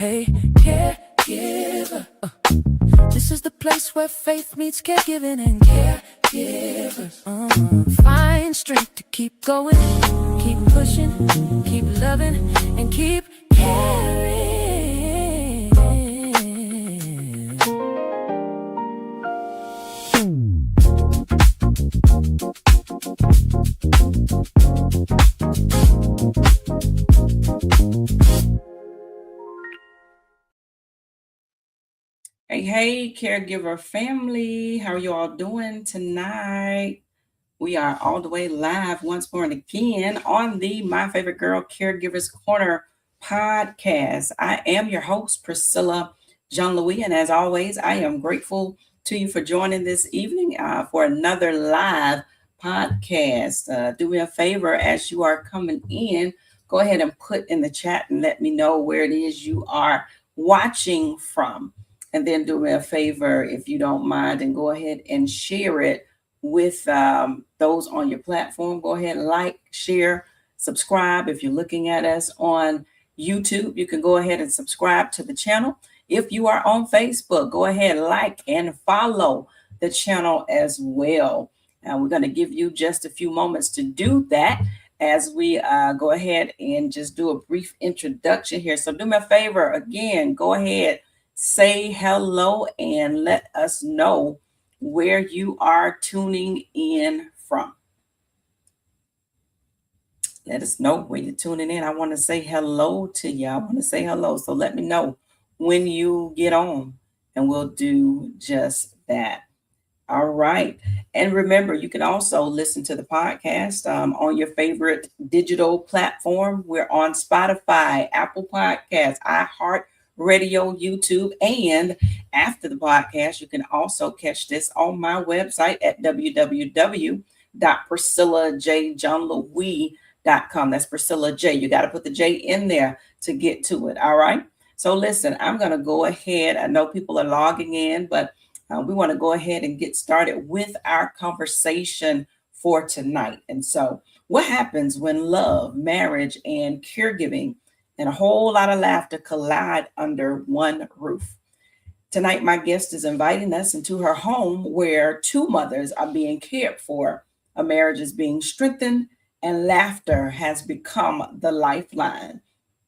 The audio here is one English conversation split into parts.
Hey, caregiver. This is the place where faith meets caregiving and caregivers. Find strength to keep going, keep pushing, keep loving, and keep caring. Hey, caregiver family, how are you all doing tonight? We are all the way live once more and again on the My Favorite Girl Caregivers Corner podcast. I am your host, Priscilla Jean-Louis, and as always, I am grateful to you for joining this evening for another live podcast. Do me a favor as you are coming in, go ahead and put in the chat and let me know where it is you are watching from. And then do me a favor, if you don't mind, and go ahead and share it with those on your platform. Go ahead and like, share, subscribe. If you're looking at us on YouTube, you can go ahead and subscribe to the channel. If you are on Facebook, go ahead, like and follow the channel as well. We're going to give you just a few moments to do that as we go ahead and just do a brief introduction here. So do me a favor, again, go ahead, say hello and let us know where you are tuning in from. Let us know where you're tuning in. I want to say hello to you. I want to say hello. So let me know when you get on and we'll do just that. All right. And remember, you can also listen to the podcast on your favorite digital platform. We're on Spotify, Apple Podcasts, iHeart Radio, YouTube, and after the podcast, you can also catch this on my website at www.priscillajjohnlouis.com. That's Priscilla J. You got to put the J in there to get to it. All right. So listen, I'm going to go ahead. I know people are logging in, but we want to go ahead and get started with our conversation for tonight. And so what happens when love, marriage, and caregiving and a whole lot of laughter collide under one roof? Tonight, my guest is inviting us into her home where two mothers are being cared for, a marriage is being strengthened, and laughter has become the lifeline.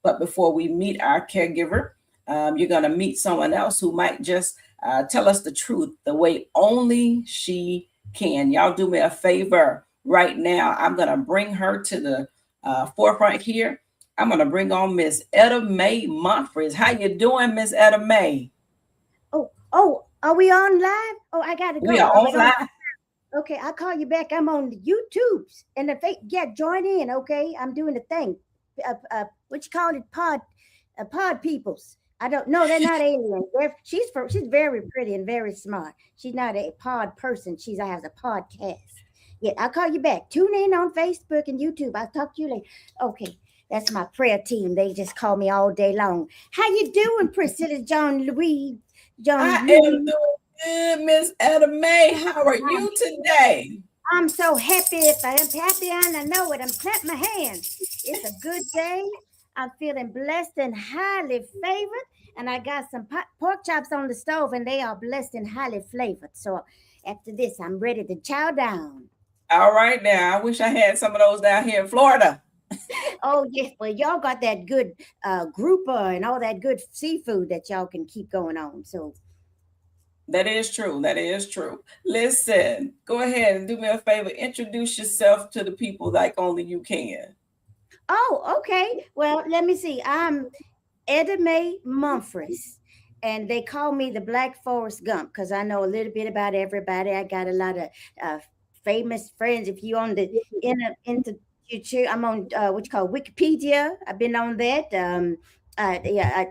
But before we meet our caregiver, you're going to meet someone else who might just tell us the truth the way only she can. Y'all do me a favor right now. I'm going to bring her to the forefront here. I'm going to bring on Miss Etta Mae Monfries. How you doing, Miss Etta Mae? Oh, are we on live? Oh, I got to go. We are on live. Okay, I'll call you back. I'm on the YouTubes. And join in, okay? I'm doing the thing. What you call it? Pod peoples. I don't know. They're not aliens. She's very pretty and very smart. She's not a pod person. She has a podcast. Yeah, I'll call you back. Tune in on Facebook and YouTube. I'll talk to you later. Okay. That's my prayer team. They just call me all day long. How you doing, Priscilla Jean-Louis? I am doing good, Miss Etta Mae. How are you today? I'm so happy. If I am happy and I know it, I'm clapping my hands. It's a good day. I'm feeling blessed and highly favored. And I got some pork chops on the stove, and they are blessed and highly flavored. So after this, I'm ready to chow down. All right now. I wish I had some of those down here in Florida. Oh, yes. Well, y'all got that good grouper and all that good seafood that y'all can keep going on. So that is true. That is true. Listen, go ahead and do me a favor. Introduce yourself to the people like only you can. Oh, okay. Well, let me see. I'm Etta Mae Monfries, and they call me the Black Forrest Gump because I know a little bit about everybody. I got a lot of famous friends. If you on the into YouTube, I'm on what you call Wikipedia. I've been on that.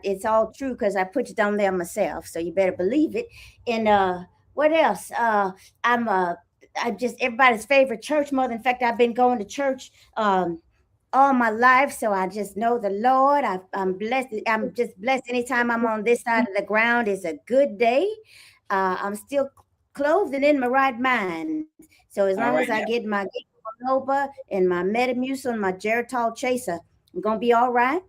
It's all true because I put it on there myself, so you better believe it. And what else? I'm just everybody's favorite church mother. In fact, I've been going to church all my life, so I just know the Lord. I'm blessed. I'm just blessed. Anytime I'm on this side of the ground, it's a good day. I'm still clothed and in my right mind. So as long as I get my Nova and my Metamucil and my Geritol chaser, I'm gonna be all right.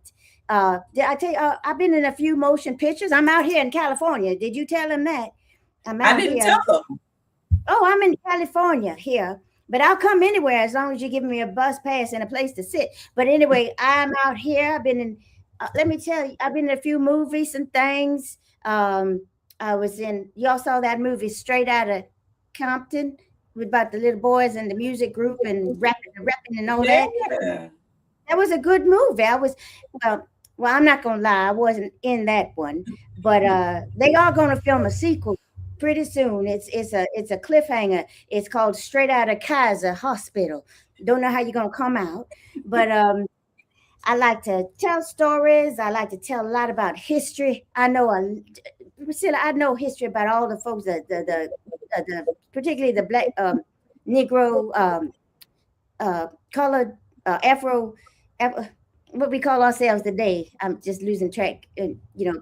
Did I tell you? I've been in a few motion pictures. I'm out here in California. Did you tell him that? I'm I out didn't here. tell them. Oh, I'm in California here, but I'll come anywhere as long as you give me a bus pass and a place to sit. But anyway, I'm out here. I've been in. Let me tell you, I've been in a few movies and things. I was in. Y'all saw that movie Straight Out of Compton about the little boys and the music group and rapping and all that. Yeah. That was a good movie. I was well, I'm not gonna lie, I wasn't in that one, but they are gonna film a sequel pretty soon. It's a cliffhanger. It's called Straight Out of Kaiser Hospital. Don't know how you're gonna come out, but I like to tell stories. I like to tell a lot about history. Priscilla, I know history about all the folks the particularly the black Negro colored Afro, what we call ourselves today. I'm just losing track.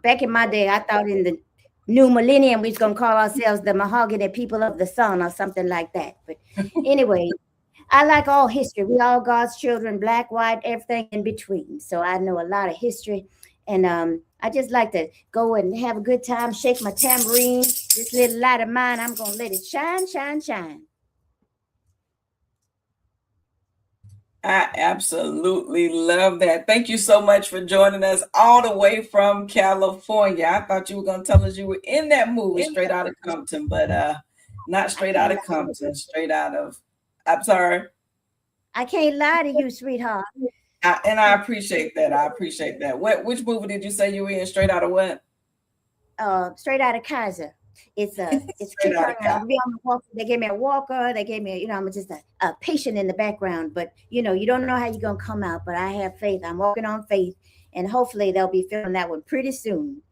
Back in my day, I thought in the new millennium we was gonna call ourselves the mahogany people of the sun or something like that. But anyway, I like all history. We all God's children, black, white, everything in between. So I know a lot of history, and I just like to go and have a good time, shake my tambourine. This little light of mine, I'm gonna let it shine, shine, shine. I absolutely love that. Thank you so much for joining us all the way from California. I thought you were going to tell us you were in that movie Straight Out of Compton, but not Straight Out of Compton, straight out of, I'm sorry. I can't lie to you, sweetheart. I appreciate that. I appreciate that. Which movie did you say you were in? Straight Out of what? Straight Out of Kaiser. It's Straight Out of Kaiser. They gave me a walker. They gave me, I'm just a patient in the background. But you don't know how you're gonna come out. But I have faith. I'm walking on faith, and hopefully they'll be filming that one pretty soon.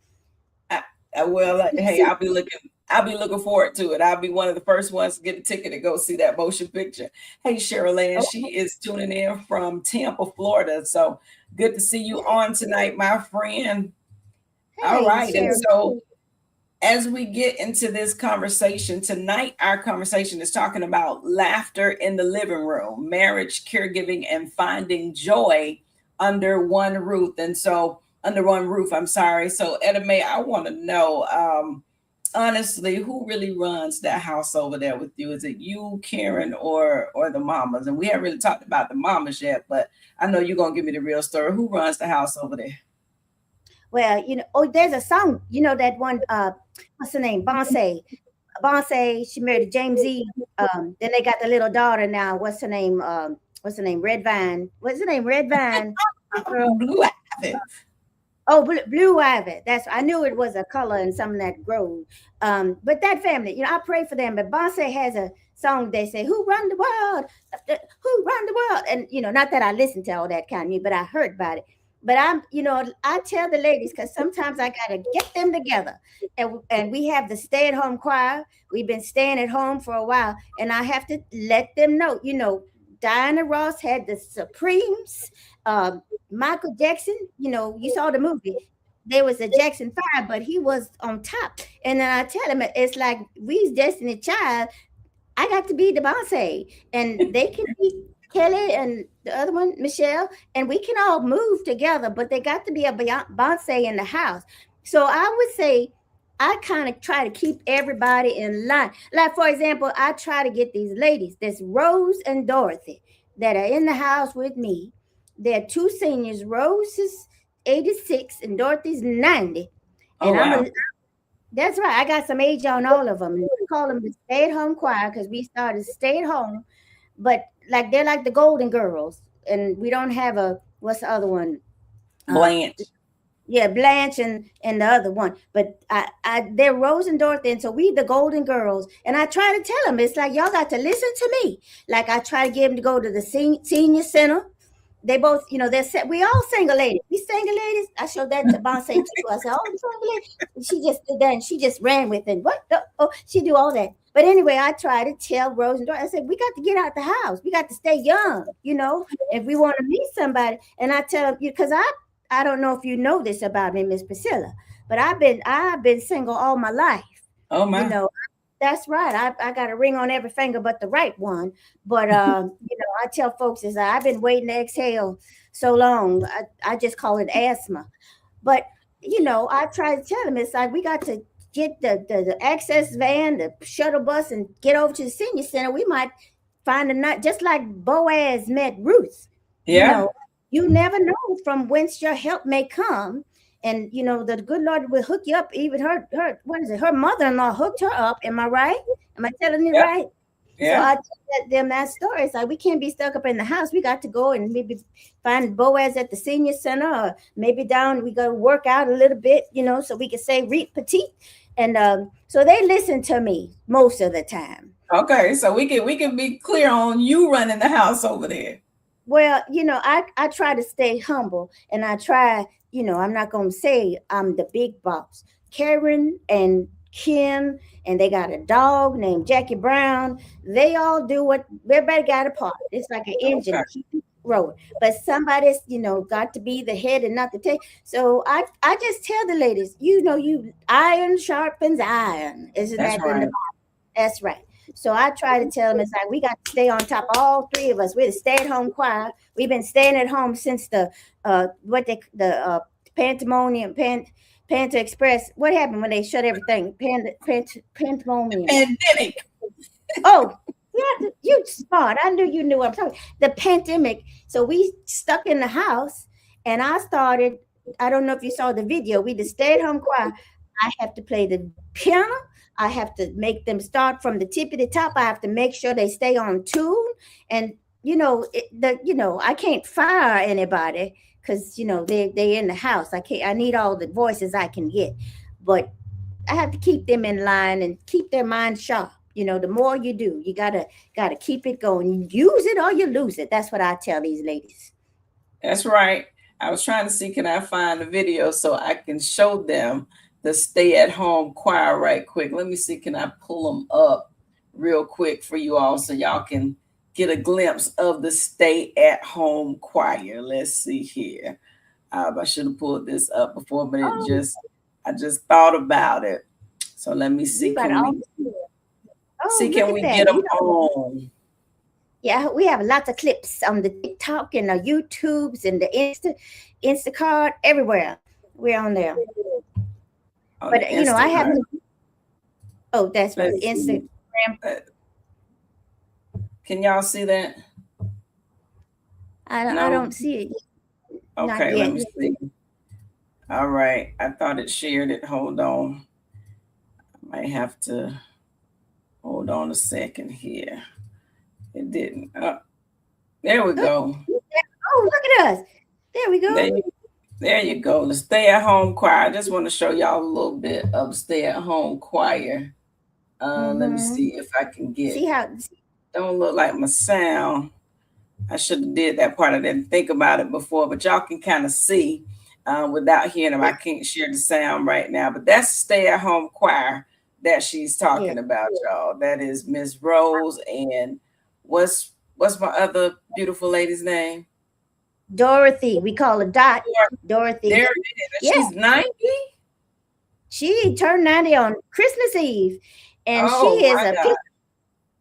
Hey, I'll be looking forward to it. I'll be one of the first ones to get a ticket to go see that motion picture. Hey, Cheryl Ann, she is tuning in from Tampa, Florida. So good to see you on tonight, my friend. Hey, all right, Cheryl. And so as we get into this conversation tonight, our conversation is talking about laughter in the living room, marriage, caregiving, and finding joy under one roof. I'm sorry. So Etta Mae, I want to know, honestly, who really runs that house over there with you? Is it you, Karen, or the mamas? And we haven't really talked about the mamas yet, but I know you're going to give me the real story. Who runs the house over there? Well, there's a song, that one, what's her name? Bonse, she married James E. Then they got the little daughter now. What's her name? Red Vine. What's her name? Red Vine. Blue Ivy. Oh, Blue Ivy. I knew it was a color in some of that grove. But that family, I pray for them. But Bonse has a song they say, "Who run the world? Who run the world?" And not that I listen to all that kind of music, but I heard about it. But I tell the ladies, because sometimes I gotta get them together, and we have the stay-at-home choir. We've been staying at home for a while, and I have to let them know. Diana Ross had the Supremes. Michael Jackson, you saw the movie. There was a Jackson 5, but he was on top. And then I tell him, it's like we's Destiny Child. I got to be the Bonse, and they can be Kelly and the other one, Michelle, and we can all move together, but they got to be a Bonse in the house. So I would say I kind of try to keep everybody in line. Like, for example, I try to get these ladies, there's Rose and Dorothy, that are in the house with me. They're two seniors. Rose is 86 and Dorothy's 90. And wow. That's right. I got some age on all of them. We call them the stay-at-home choir because we started stay at home. But they're like the Golden Girls, and we don't have what's the other one? Blanche. Blanche and the other one. But they're Rose and Dorothy, and so we the Golden Girls. And I try to tell them, it's like y'all got to listen to me. Like I try to get them to go to the senior center. They both, we all single ladies. We single ladies. I showed that to Bonse too. I said, "Oh, single lady." And she just did that, and she just ran with it. What? She do all that. But anyway, I try to tell Rose and Dorothy, I said, we got to get out the house. We got to stay young, if we want to meet somebody. And I tell them, because I don't know if you know this about me, Miss Priscilla, but I've been single all my life. Oh my. That's right. I got a ring on every finger but the right one. But I tell folks is I've been waiting to exhale so long. I just call it asthma. But I try to tell them it's like we got to get the access van, the shuttle bus, and get over to the senior center. We might find a nut just like Boaz met Ruth. You Yeah. know, you never know from whence your help may come. And the good Lord will hook you up. Even her what is it? Her mother-in-law hooked her up. Am I right? Am I telling you Yep. right? So Yeah. I tell them that story. It's like we can't be stuck up in the house. We got to go and maybe find Boaz at the senior center, or maybe down. We got to work out a little bit, so we can say read petite. And so they listen to me most of the time. Okay. So we can be clear on you running the house over there. Well, I try to stay humble, and I try. I'm not gonna say I'm the big boss. Karen and Kim, and they got a dog named Jackie Brown. They all do what everybody got a part. It's like an engine Okay. to keep it rolling. But somebody's, got to be the head and not the tail. So I just tell the ladies, you iron sharpens iron. Isn't That's that in the right. Bible? That's right. So I try to tell them it's like we got to stay on top. All three of us. We're the stay-at-home choir. We've been staying at home since the pandemonium Panta Express. What happened when they shut everything? Pandemonium. Pandemic. Oh, yeah, you smart. I knew you knew what I'm talking. The pandemic. So we stuck in the house, and I started. I don't know if you saw the video. We the stay-at-home choir. I have to play the piano. I have to make them start from the tip of the top. I have to make sure they stay on tune. And I can't fire anybody because they're in the house. I can't. I need all the voices I can get, but I have to keep them in line and keep their mind sharp. The more you do, you gotta keep it going. Use it or you lose it. That's what I tell these ladies. That's right. I was trying to see, can I find the video so I can show them the stay-at-home choir right quick. Let me see, can I pull them up real quick for you all so y'all can get a glimpse of the stay-at-home choir. Let's see here. I should have pulled this up before, but Oh, I just thought about it. So let me see, you got can all. we Oh, look at get that. them on? Yeah, we have lots of clips on the TikTok and the YouTubes and the Instacart everywhere. We're on there. On But the I have. Instagram. Oh, that's right. Let's see. Instagram. Uh, Can y'all see that? I No? don't see it. Not Okay, let yet. me see. All right. I thought it shared it. Hold on. I might have to hold on a second here. It didn't. There we go. Oh, look at us. There we go. There you go. The stay-at-home choir. I just want to show y'all a little bit of stay-at-home choir. Let me Mm-hmm. see if I can See get. how? Don't look like my sound. I should have did that part. I didn't think about it before, but y'all can kind of see without hearing them. I can't share the sound right now, but that's stay-at-home choir that she's Yeah, talking about, y'all. That is Miss Rose, and what's my other beautiful lady's name? Dorothy. We call her Dot. Dorothy. There it is. Yeah, She's 90. she turned 90 on Christmas Eve, and she Oh is my a. God.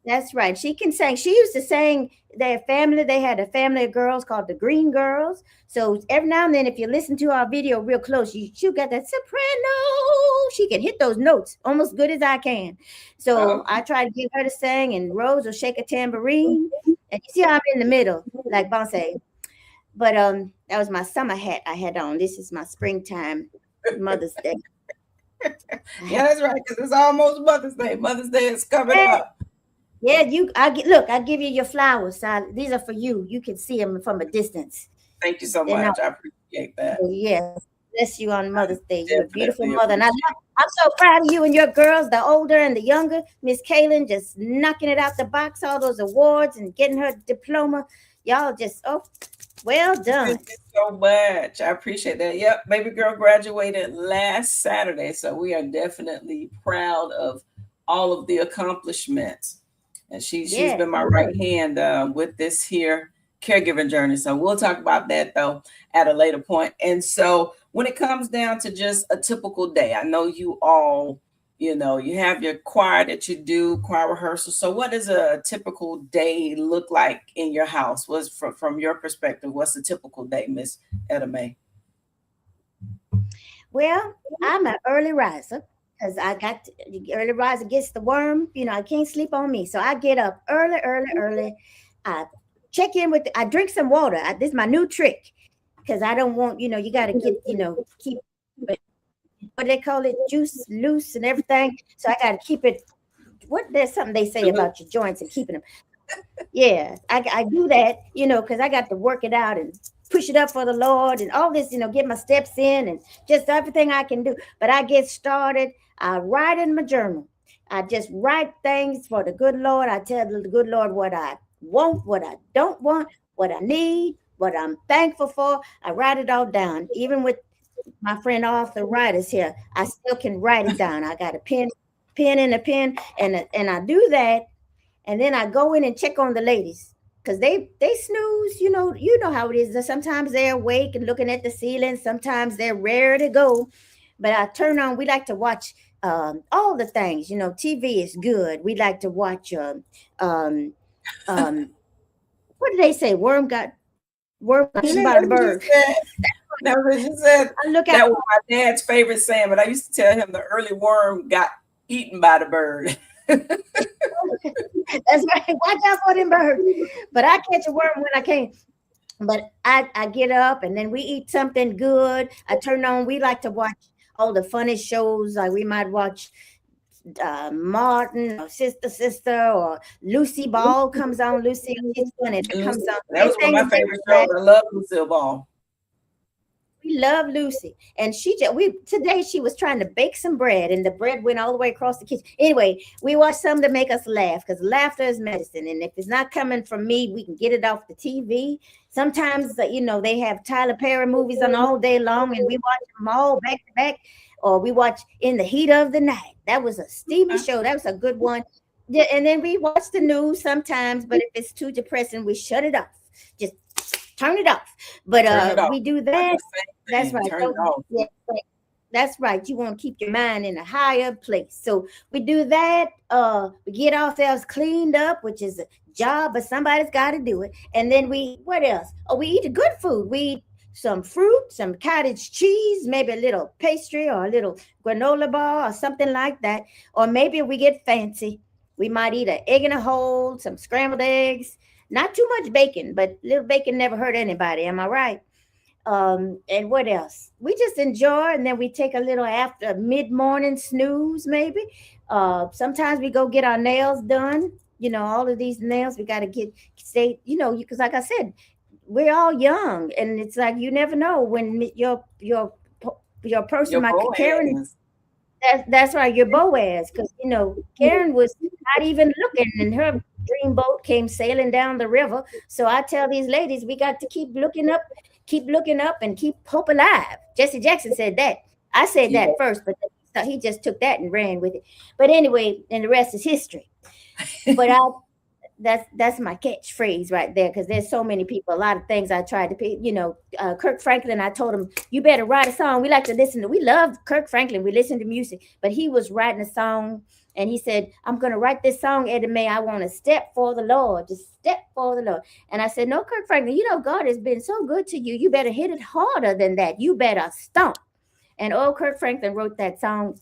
That's right. She can sing. She used to sing their family. They had a family of girls called the Green Girls. So every now and then, if you listen to our video real close, she'll get that soprano. She can hit those notes almost good as I can. So I try to get her to sing, and Rose will shake a tambourine. And you see how I'm in the middle, like Bonse. But that was my summer hat I had on. This is my springtime Mother's Day. Yeah, that's right, because it's almost Mother's Day. Mother's Day is coming up. Yeah, I give you your flowers. These are for you. You can see them from a distance. Thank you so They're not. much. I appreciate that. Oh, yes. Bless you on Mother's Day. You're a beautiful Definitely mother. And appreciate I'm so proud of you and your girls, the older and the younger. Miss Kaylin just knocking it out the box, all those awards and getting her diploma. Y'all just, well done. Thank you so much. I appreciate that. Yep, baby girl graduated last Saturday, so we are definitely proud of all of the accomplishments. And she's Yeah. been my right hand with this here caregiving journey. So we'll talk about that though at a later point. And so when it comes down to just a typical day, I know you all You have your choir that you do, choir rehearsal. So what does a typical day look like in your house? What's from your perspective, what's a typical day, Miss Etta Mae? Well, I'm an early riser because the early riser gets the worm. I can't sleep on me. So I get up early, early, early. I check in I drink some water. This is my new trick because I don't want, you got to get, keep it, what they call it, juice loose and everything. So I got to keep it. There's something they say about your joints and keeping them. Yeah, I do that, because I got to work it out and push it up for the Lord and all this, get my steps in and just everything I can do. But I get started. I write in my journal. I just write things for the good Lord. I tell the good Lord what I want, what I don't want, what I need, what I'm thankful for. I write it all down. Even with my friend Arthur Writers here, I still can write it down. I got a pen and a pen, and I do that. And then I go in and check on the ladies because they snooze. You know how it is. Sometimes they're awake and looking at the ceiling. Sometimes they're rare to go. But I turn on. We like to watch all the things. TV is good. We like to watch. Um, what did they say? Worm got eaten by the bird. That's what she said. I look That at. was my dad's favorite saying, but I used to tell him the early worm got eaten by the bird. That's right. Watch out for them birds. But I catch a worm when I can. But I get up and then we eat something good. I turn on. We like to watch all the funny shows. Like we might watch Martin or Sister or Lucy Ball comes on. Lucy is funny. It comes on. That was one of my favorite shows. I love Lucille Ball. We love Lucy, and today she was trying to bake some bread, and the bread went all the way across the kitchen. Anyway, we watch some to make us laugh because laughter is medicine, and if it's not coming from me, we can get it off the TV. Sometimes, they have Tyler Perry movies on all day long, and we watch them all back to back, or we watch In the Heat of the Night. That was a steamy show. That was a good one. Yeah, and then we watch the news sometimes, but if it's too depressing, we shut it off. Just turn it off. But we do that. That's right. Yeah, that's right. You want to keep your mind in a higher place. So we do that. We get ourselves cleaned up, which is a job, but somebody's got to do it. And then what else? Oh, we eat good food. We eat some fruit, some cottage cheese, maybe a little pastry or a little granola bar or something like that. Or maybe we get fancy. We might eat an egg in a hole, some scrambled eggs. Not too much bacon, but little bacon never hurt anybody. Am I right? And what else? We just enjoy, and then we take a little after mid-morning snooze, maybe. Sometimes we go get our nails done. All of these nails we got to because like I said, we're all young, and it's like you never know when your person might be Karen. That's right, your Boaz, because Karen was not even looking, and her dreamboat came sailing down the river. So I tell these ladies, we got to keep looking up, and keep hope alive. Jesse Jackson said that. I said that first, but he just took that and ran with it. But anyway, and the rest is history. But that's my catchphrase right there, because there's so many people, a lot of things I tried to pick. Kirk Franklin, I told him, you better write a song. We like to we love Kirk Franklin. We listen to music, but he was writing a song, and he said, I'm going to write this song, Eddie Mae. I want to step for the Lord, just step for the Lord. And I said, no, Kirk Franklin, God has been so good to you. You better hit it harder than that. You better stomp. And Kirk Franklin wrote that song,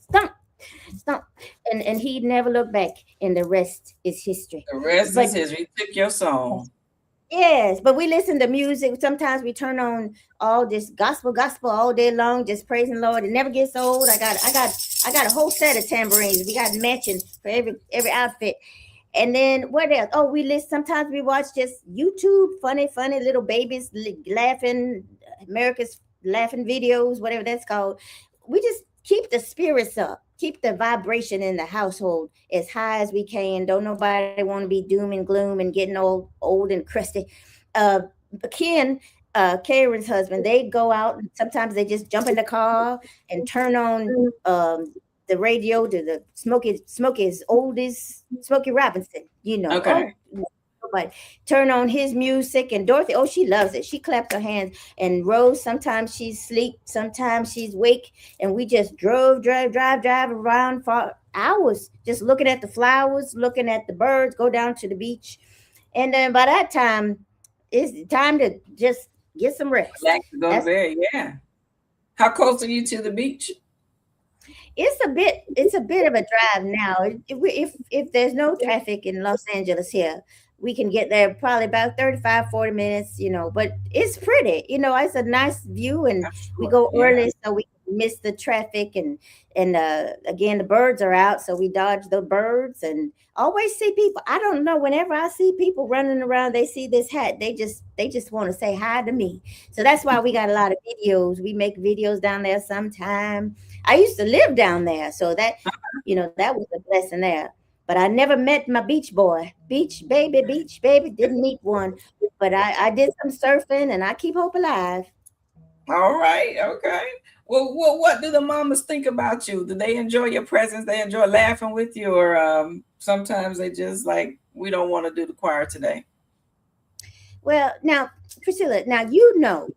Stomp. And he never looked back, and the rest is history. The rest is history. You took your song. Yes, but we listen to music. Sometimes we turn on all this gospel all day long, just praising the Lord. It never gets old. I got a whole set of tambourines. We got matching for every outfit. And then what else? Oh, sometimes we watch just YouTube, funny little babies laughing, America's laughing videos, whatever that's called. We just keep the spirits up. Keep the vibration in the household as high as we can. Don't nobody want to be doom and gloom and getting old and crusty. Ken, Karen's husband, they go out and sometimes they just jump in the car and turn on the radio to the Smokey's oldest, Smokey Robinson. Okay. But turn on his music, and Dorothy, she loves it. She claps her hands. And Rose, sometimes she's asleep, sometimes she's awake, and we just drive around for hours just looking at the flowers, looking at the birds, go down to the beach. And then by that time, it's time to just get some rest. Relax to go to That's bed. Yeah. How close are you to the beach? it's a bit of a drive now. If there's no traffic in Los Angeles here, we can get there probably about 35, 40 minutes, but it's pretty. It's a nice view, and I'm we sure. go Yeah. early so we can miss the traffic, and again, the birds are out, so we dodge the birds and always see people. I don't know, whenever I see people running around, they see this hat, they just want to say hi to me. So that's why we got a lot of videos. We make videos down there sometime. I used to live down there, so that was a blessing there. But I never met my beach boy, beach baby. Didn't meet one, but I did some surfing, and I keep hope alive. All right. Okay. Well, what do the mamas think about you? Do they enjoy your presence? They enjoy laughing with you, or sometimes they just like, we don't want to do the choir today. Well, now, Priscilla, now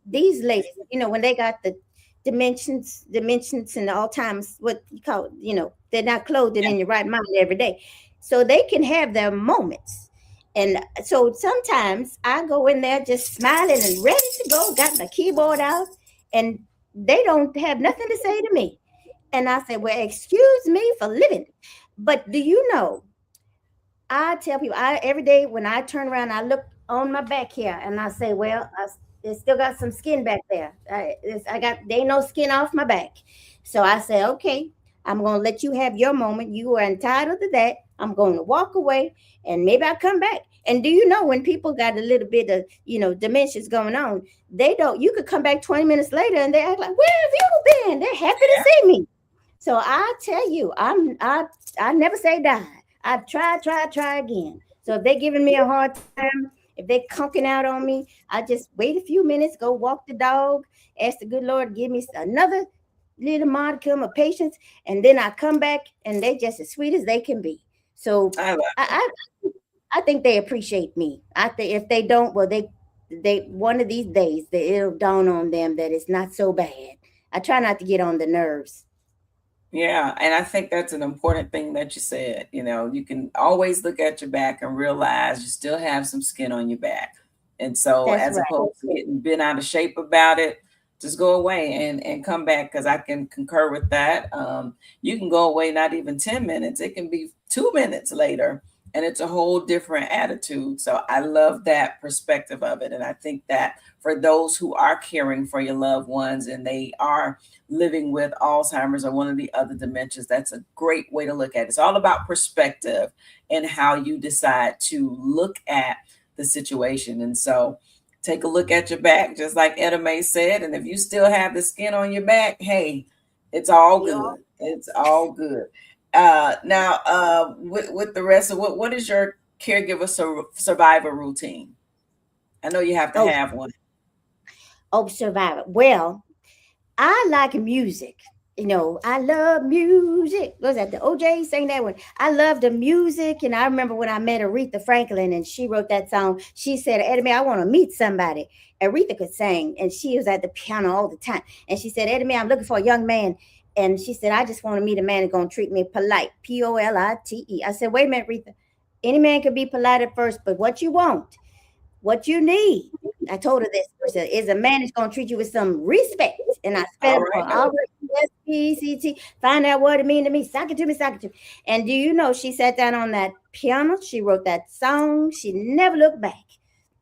these ladies, when they got the dimensions and Alzheimer's, what you call it, they're not clothed Yeah. in your right mind every day. So they can have their moments. And so sometimes I go in there just smiling and ready to go, got my keyboard out, and they don't have nothing to say to me. And I say, well, excuse me for living. But do you know, I tell people, I every day when I turn around, I look on my back here, and I say, "Well, it still got some skin back there. I got there ain't no skin off my back." So I say, "Okay, I'm gonna let you have your moment. You are entitled to that. I'm going to walk away, and maybe I'll come back." And do you know, when people got a little bit of dementias going on, they don't. You could come back 20 minutes later, and they act like, "Where have you been?" They're happy to see me. So I tell you, I never say die. I try again. So if they're giving me a hard time, if they're conking out on me, I just wait a few minutes, go walk the dog, ask the good Lord to give me another little modicum of patience, and then I come back and they just as sweet as they can be. So I love I think they appreciate me. I think if they don't, well, they one of these days it'll dawn on them that it's not so bad. I try not to get on the nerves. Yeah, and I think that's an important thing that you said. You can always look at your back and realize you still have some skin on your back. And so, That's as right. opposed to getting bent out of shape about it, just go away and come back, because I can concur with that. You can go away not even 10 minutes, it can be 2 minutes later, and it's a whole different attitude. So, I love that perspective of it. And I think that for those who are caring for your loved ones and they are living with Alzheimer's or one of the other dementias, that's a great way to look at it. It's all about perspective and how you decide to look at the situation. And so take a look at your back, just like Etta May said. And if you still have the skin on your back, hey, it's all Yeah. good. It's all good. Now, with the rest of what is your caregiver survivor routine? I know you have to Oh, have one. Survivor. Well, I like music. I love music. Was that the OJ sang that one? I love the music. And I remember when I met Aretha Franklin and she wrote that song, she said, Eddie, I want to meet somebody. Aretha could sing and she was at the piano all the time. And she said, Eddie, I'm looking for a young man. And she said, I just want to meet a man who's going to treat me polite. Polite. I said, wait a minute, Aretha. Any man could be polite at first, but what you need. I told her this person is a man that's going to treat you with some respect. And I All spelled it for right, no. RSPCT. Find out what it means to me. Sock it to me, sock it to me. And do you know, she sat down on that piano. She wrote that song. She never looked back.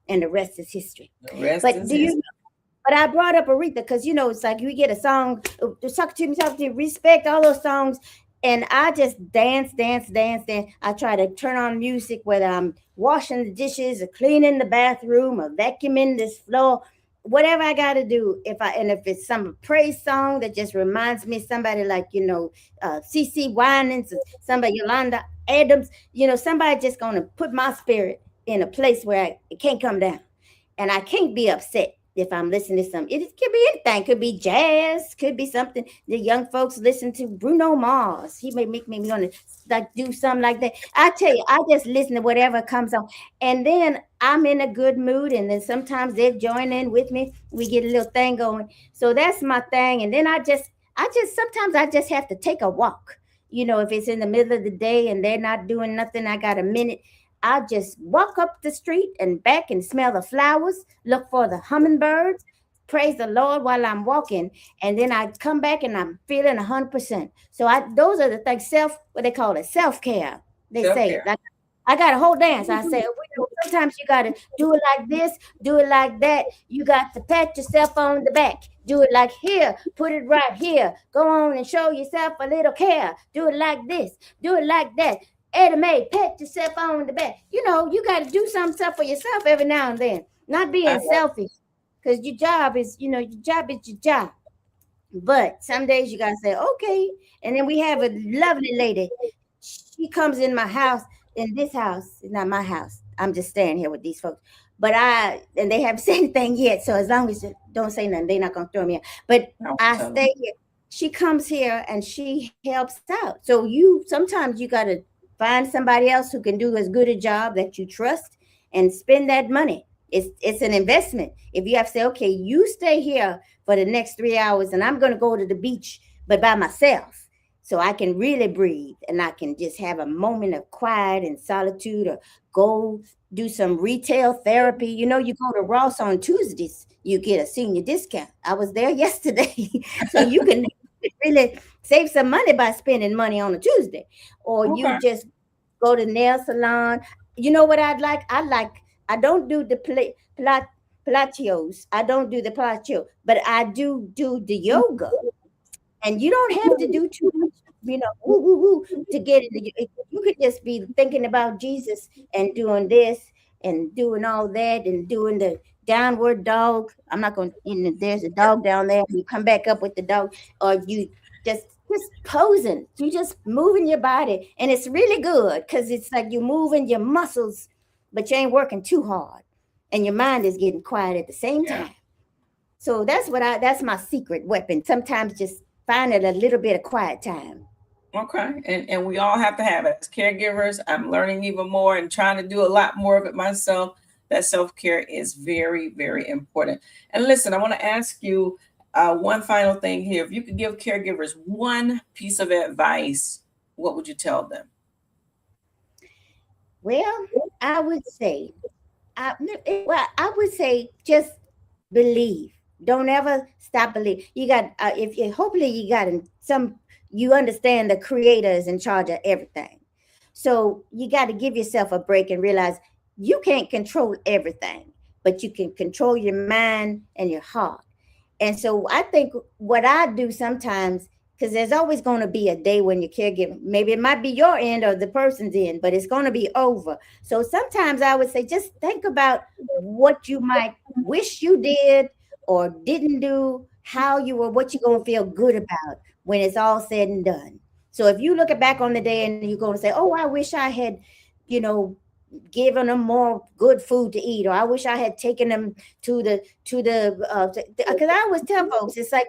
And the rest is history. The rest But is do his. you but I brought up Aretha because it's like you get a song, talk to me, respect, all those songs. And I just dance. I try to turn on music whether I'm washing the dishes or cleaning the bathroom or vacuuming this floor, whatever I got to do. If it's some praise song that just reminds me of somebody like, CC Winans, somebody, Yolanda Adams, somebody just going to put my spirit in a place where it can't come down. And I can't be upset if I'm listening to something. It could be anything. Could be jazz. Could be something the young folks listen to. Bruno Mars. He may make me want to like do something like that. I tell you, I just listen to whatever comes on, and then I'm in a good mood. And then sometimes they join in with me. We get a little thing going. So that's my thing. And then I just sometimes I just have to take a walk. if it's in the middle of the day and they're not doing nothing, I got a minute. I just walk up the street and back and smell the flowers, look for the hummingbirds, praise the Lord while I'm walking, and then I come back and I'm feeling 100%. So those are the things, what they call it, self-care. They say it Self-care. like I got a whole dance. I say, sometimes you got to do it like this, do it like that. You got to pat yourself on the back. Do it like here, put it right here. Go on and show yourself a little care. Do it like this, do it like that. Eddie Mae, pat yourself on the back. You got to do some stuff for yourself every now and then. Not being selfish, because your job is your job. But some days you gotta say, okay. And then we have a lovely lady. She comes in my house, in this house. It's not my house. I'm just staying here with these folks. But and they haven't said anything yet. So as long as you don't say nothing, they're not gonna throw me out. But I stay here. She comes here and she helps out. So sometimes you gotta find somebody else who can do as good a job that you trust and spend that money. It's an investment. If you have to say, okay, you stay here for the next 3 hours and I'm going to go to the beach, but by myself, so I can really breathe and I can just have a moment of quiet and solitude, or go do some retail therapy. You go to Ross on Tuesdays, you get a senior discount. I was there yesterday. So you can really save some money by spending money on a Tuesday. Or you just go to nail salon. You know what I'd like? I don't do the Pilates. I don't do the Pilates, but I do the yoga. And you don't have to do too much, woo, woo, woo, to get it. You could just be thinking about Jesus and doing this and doing all that and doing the downward dog. I'm not going to, there's a dog down there. You come back up with the dog, or you just posing. You just moving your body. And it's really good because it's like you're moving your muscles, but you ain't working too hard. And your mind is getting quiet at the same time. So that's my secret weapon. Sometimes just finding a little bit of quiet time. Okay. And we all have to have it. As caregivers, I'm learning even more and trying to do a lot more of it myself. That self-care is very, very important. And listen, I want to ask you one final thing here. If you could give caregivers one piece of advice, what would you tell them? Well, I would say, just believe. Don't ever stop believing. You got, hopefully you got you understand the creator is in charge of everything. So you got to give yourself a break and realize you can't control everything, but you can control your mind and your heart. And so I think what I do sometimes, because there's always going to be a day when you're caregiving. Maybe it might be your end or the person's end, but it's going to be over. So sometimes I would say, just think about what you might wish you did or didn't do, what you're going to feel good about when it's all said and done. So if you look back on the day and you're going to say, oh, I wish I had, given them more good food to eat, or I wish I had taken them to the because I always tell folks, it's like,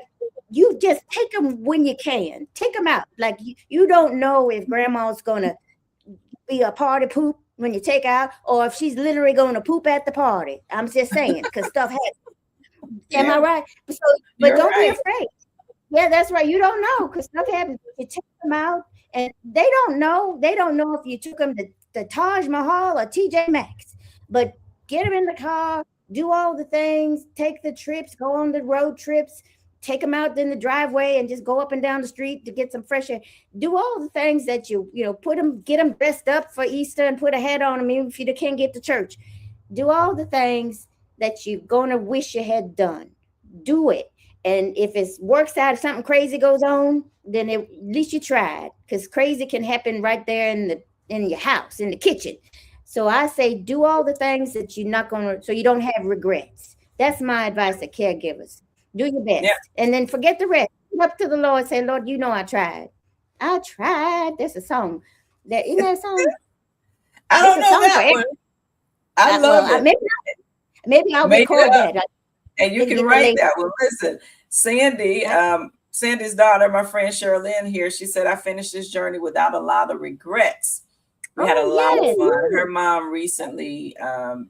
you just take them when you can. Take them out. Like you don't know if grandma's going to be a party poop when you take out, or if she's literally going to poop at the party. I'm just saying, because stuff happens. Am I right? But don't be afraid. Yeah, that's right. You don't know, because stuff happens. You take them out, and they don't know. They don't know if you took them to Taj Mahal or TJ Maxx. But get them in the car, do all the things, take the trips, go on the road trips, take them out in the driveway and just go up and down the street to get some fresh air. Do all the things that get them dressed up for Easter and put a hat on them, even if you can't get to church. Do all the things that you're going to wish you had done. Do it. And if it works out, if something crazy goes on, then at least you tried, because crazy can happen right there in your house, in the kitchen. So I say, do all the things that you're not going to, so you don't have regrets. That's my advice to caregivers. Do your best. And then forget the rest. Up to the Lord, say, Lord, I tried. I tried. That's a song. Isn't that a song? I don't know that one. I love it. Maybe I'll record that. And you can write that one. Listen, Sandy, Sandy's daughter, my friend Sherilyn here, she said, I finished this journey without a lot of regrets. We had a lot of fun. Her mom recently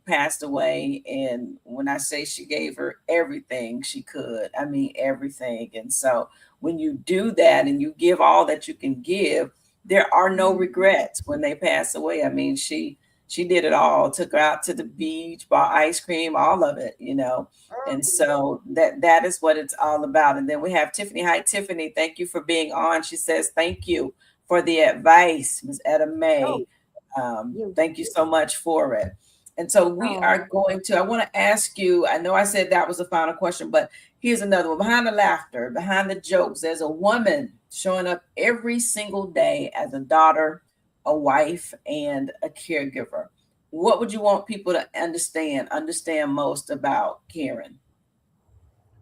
passed away. And when I say she gave her everything she could, I mean everything. And so when you do that and you give all that you can give, there are no regrets when they pass away. I mean, she did it all, took her out to the beach, bought ice cream, all of it, you know. And so that is what it's all about. And then we have Tiffany. Hi, Tiffany. Thank you for being on. She says, thank you for the advice, Ms. Etta May. Thank you so much for it. And so we are going to, I want to ask you, I know I said that was the final question, but here's another one. Behind the laughter, behind the jokes, there's a woman showing up every single day as a daughter, a wife, and a caregiver. What would you want people to understand most about Karen?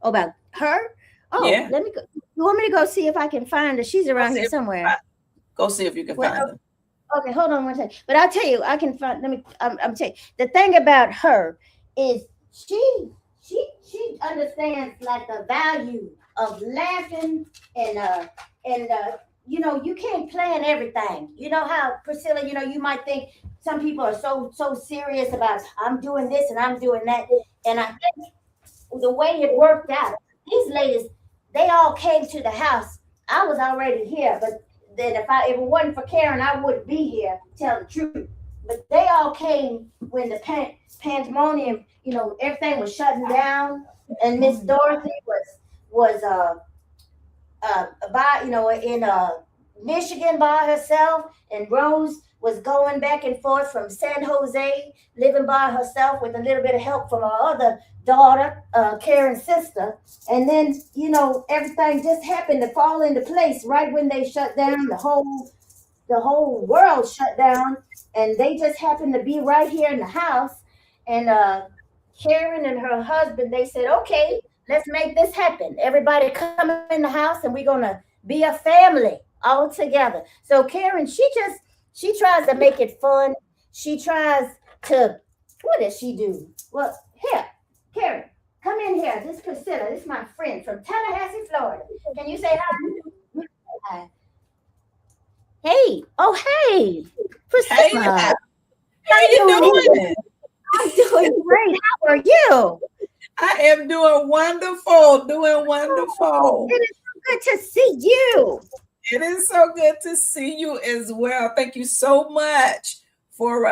Oh, about her? Oh, Yeah. let me go. You want me to go see if I can find her? She's around here somewhere. Go see if you can find her. Okay, hold on one second. But I'll tell you, I can find. Let me. I'm telling you, the thing about her is she understands like the value of laughing and you know, you can't plan everything. You know how, Priscilla, you know, you might think some people are so serious about I'm doing this and I'm doing that, and I think the way it worked out, these ladies, they all came to the house. I was already here, but then if it wasn't for Karen, I wouldn't be here, tell the truth. But they all came when the pandemonium, you know, everything was shutting down, and Miss Dorothy was by, you know, in Michigan by herself, and Rose was going back and forth from San Jose, living by herself with a little bit of help from her other daughter, Karen's sister. And then, you know, everything just happened to fall into place right when they shut down. The whole world shut down, and they just happened to be right here in the house. And Karen and her husband, they said, okay, let's make this happen. Everybody come in the house, and we're gonna be a family all together. So Karen, she tries to make it fun. She tries to, what does she do? Well, here, Karen, come in here. This is Priscilla. This is my friend from Tallahassee, Florida. Can you say hi? Hi. Hey, oh hey, Priscilla. Hey, how you doing? I'm doing great. How are you? I am doing wonderful, It is so good to see you. It is so good to see you as well. Thank you so much for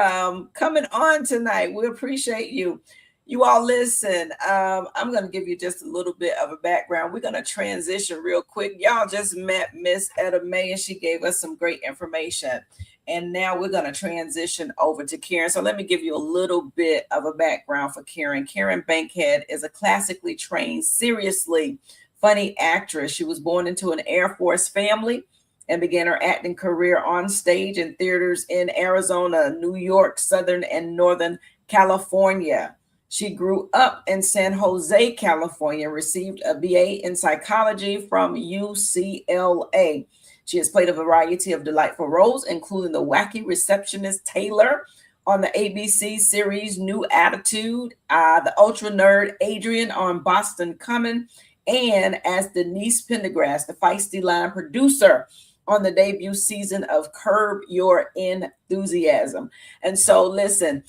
coming on tonight. We appreciate you. You all listen, I'm going to give you just a little bit of a background. We're going to transition real quick. Y'all just met Miss Etta May, and she gave us some great information. And now we're going to transition over to Karen. So let me give you a little bit of a background for Karen. Karen Bankhead is a classically trained, seriously funny actress. She was born into an Air Force family and began her acting career on stage in theaters in Arizona, New York, Southern and Northern California. She grew up in San Jose, California, received a BA in psychology from UCLA. She has played a variety of delightful roles, including the wacky receptionist Taylor on the ABC series New Attitude, the ultra nerd Adrian on Boston Common, and as Denise Pendergrass, the feisty line producer on the debut season of Curb Your Enthusiasm. And so listen,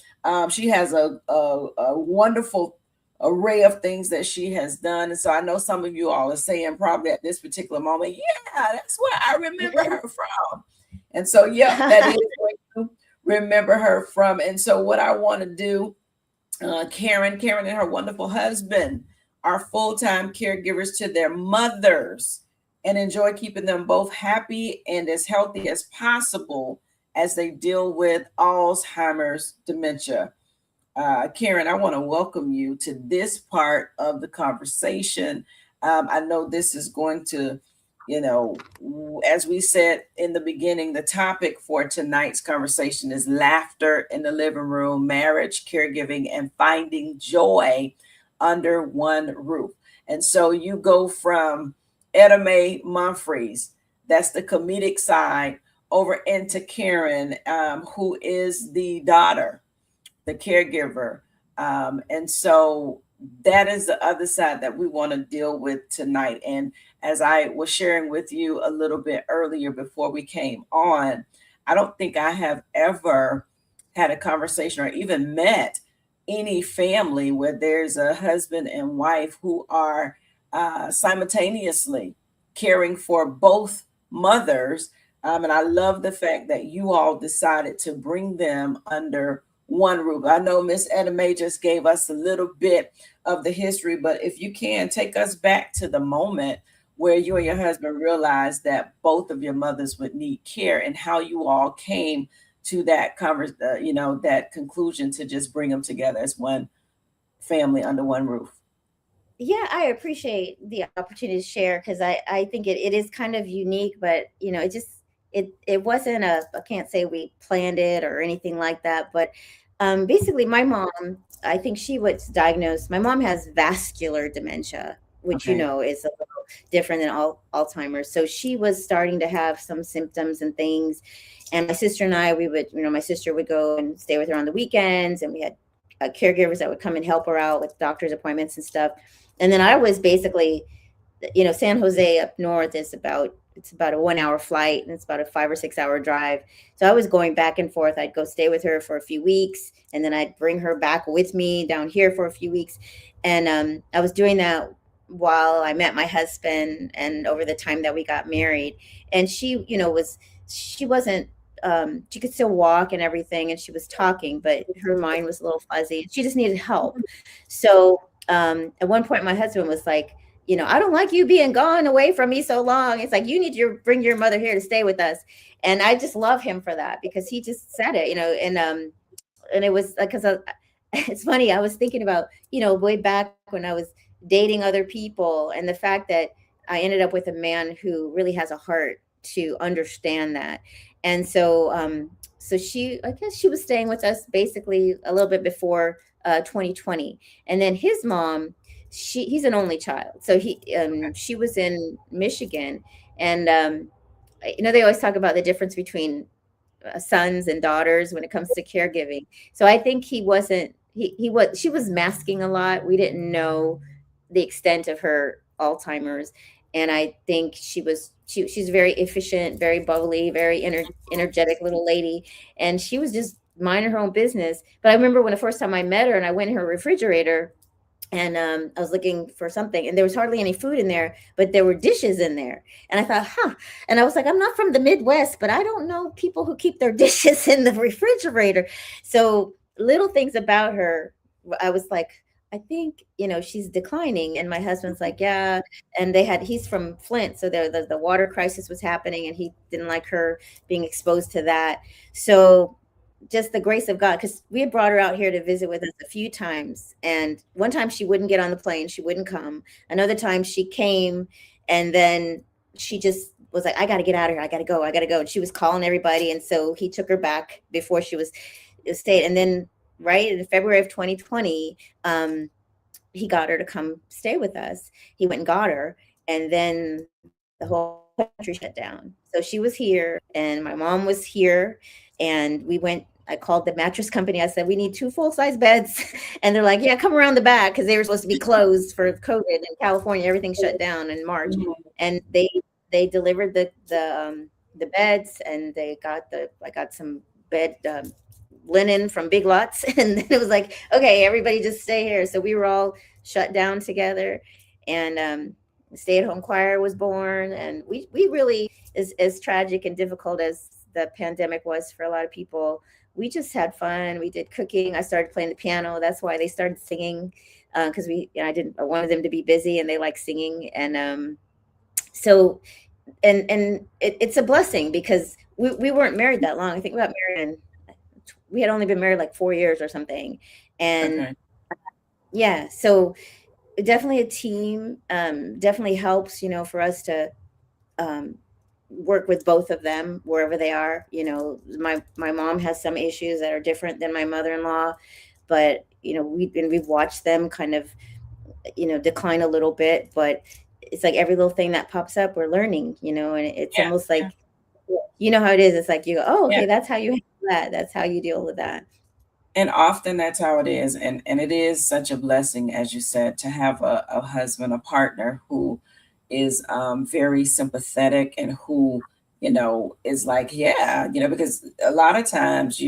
she has a wonderful array of things that she has done. And so I know some of you all are saying probably at this particular moment, yeah, that's where I remember her from. And so, yeah, that is where you remember her from. And so what I want to do, Karen and her wonderful husband are full-time caregivers to their mothers and enjoy keeping them both happy and as healthy as possible as they deal with Alzheimer's dementia. Karen, I want to welcome you to this part of the conversation. I know this is going to, you know, as we said in the beginning, the topic for tonight's conversation is laughter in the living room, marriage, caregiving, and finding joy under one roof. And so you go from Etta Mae Humphreys, that's the comedic side, over into Karen, who is the daughter, the caregiver. And so that is the other side that we want to deal with tonight. And as I was sharing with you a little bit earlier before we came on, I don't think I have ever had a conversation or even met any family where there's a husband and wife who are simultaneously caring for both mothers. And I love the fact that you all decided to bring them under one roof. I know Miss Etta May just gave us a little bit of the history, but if you can take us back to the moment where you and your husband realized that both of your mothers would need care, and how you all came to that that conclusion to just bring them together as one family under one roof. Yeah, I appreciate the opportunity to share because I think it is kind of unique, but it wasn't I can't say we planned it or anything like that, but basically my mom, I think she was diagnosed. My mom has vascular dementia, which Okay. is a little different than Alzheimer's. So she was starting to have some symptoms and things, and my sister and I, we would, my sister would go and stay with her on the weekends, and we had caregivers that would come and help her out with doctor's appointments and stuff. And then I was basically, San Jose up north it's about a 1 hour flight, and it's about a 5 or 6 hour drive. So I was going back and forth. I'd go stay with her for a few weeks, and then I'd bring her back with me down here for a few weeks. And I was doing that while I met my husband and over the time that we got married. And she wasn't, she could still walk and everything, and she was talking, but her mind was a little fuzzy. She just needed help. So at one point my husband was like, I don't like you being gone away from me so long. It's like, you need to bring your mother here to stay with us. And I just love him for that, because he just said it, and it was like, because it's funny, I was thinking about, way back when I was dating other people, and the fact that I ended up with a man who really has a heart to understand that. And so I guess she was staying with us basically a little bit before 2020. And then his mom, he's an only child. So she was in Michigan, and they always talk about the difference between sons and daughters when it comes to caregiving. So I think she was masking a lot. We didn't know the extent of her Alzheimer's. And I think she's very efficient, very bubbly, very energetic little lady. And she was just minding her own business. But I remember when the first time I met her, and I went in her refrigerator, and I was looking for something, and there was hardly any food in there, but there were dishes in there. And I thought, and I was like, I'm not from the Midwest, but I don't know people who keep their dishes in the refrigerator. So little things about her, I was like, I think, she's declining. And my husband's like, yeah. And he's from Flint. So the water crisis was happening, and he didn't like her being exposed to that. So just the grace of God, because we had brought her out here to visit with us a few times. And one time she wouldn't get on the plane. She wouldn't come. Another time she came, and then she just was like, I got to get out of here. I got to go. And she was calling everybody. And so he took her back before she was stayed. And then right in February of 2020, he got her to come stay with us. He went and got her. And then the whole country shut down. So she was here, and my mom was here, and I called the mattress company. I said, we need 2 full-size beds. And they're like, yeah, come around the back, because they were supposed to be closed for COVID in California. Everything shut down in March. Mm-hmm. And they delivered the beds, and I got some bed linen from Big Lots. And then it was like, okay, everybody just stay here. So we were all shut down together, and stay-at-home choir was born. And we really, as tragic and difficult as the pandemic was for a lot of people, we just had fun. We did cooking. I started playing the piano. That's why they started singing, because I wanted them to be busy, and they like singing. And so it's a blessing, because we weren't married that long. I think we got married, and we had only been married like 4 years or something. And okay. Yeah, so definitely a team, definitely helps, for us to work with both of them wherever they are. My mom has some issues that are different than my mother-in-law, but we've watched them kind of decline a little bit, but it's like every little thing that pops up, we're learning, and it's almost like, how it is. It's like you go, oh, okay, that's how you handle that. That's how you deal with that. And often that's how it is. And it is such a blessing, as you said, to have a husband, a partner who is very sympathetic, and who, is like, yeah, because a lot of times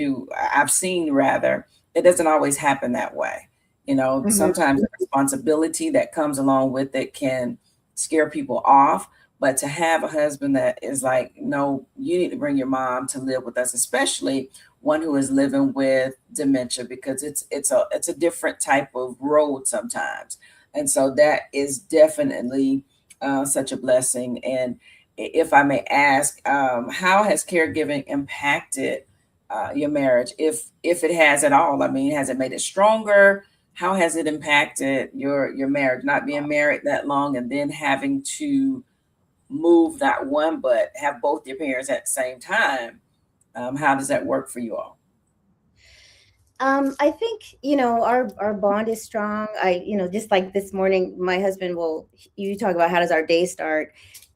I've seen rather, it doesn't always happen that way. Mm-hmm. Sometimes the responsibility that comes along with it can scare people off. But to have a husband that is like, no, you need to bring your mom to live with us, especially one who is living with dementia, because it's a different type of road sometimes. And so that is definitely such a blessing. And if I may ask, how has caregiving impacted your marriage, if it has at all? I mean, has it made it stronger? How has it impacted your marriage? Not being married that long and then having to move not one but have both your parents at the same time. How does that work for you all? I think, our bond is strong. Just like this morning, my husband you talk about how does our day start.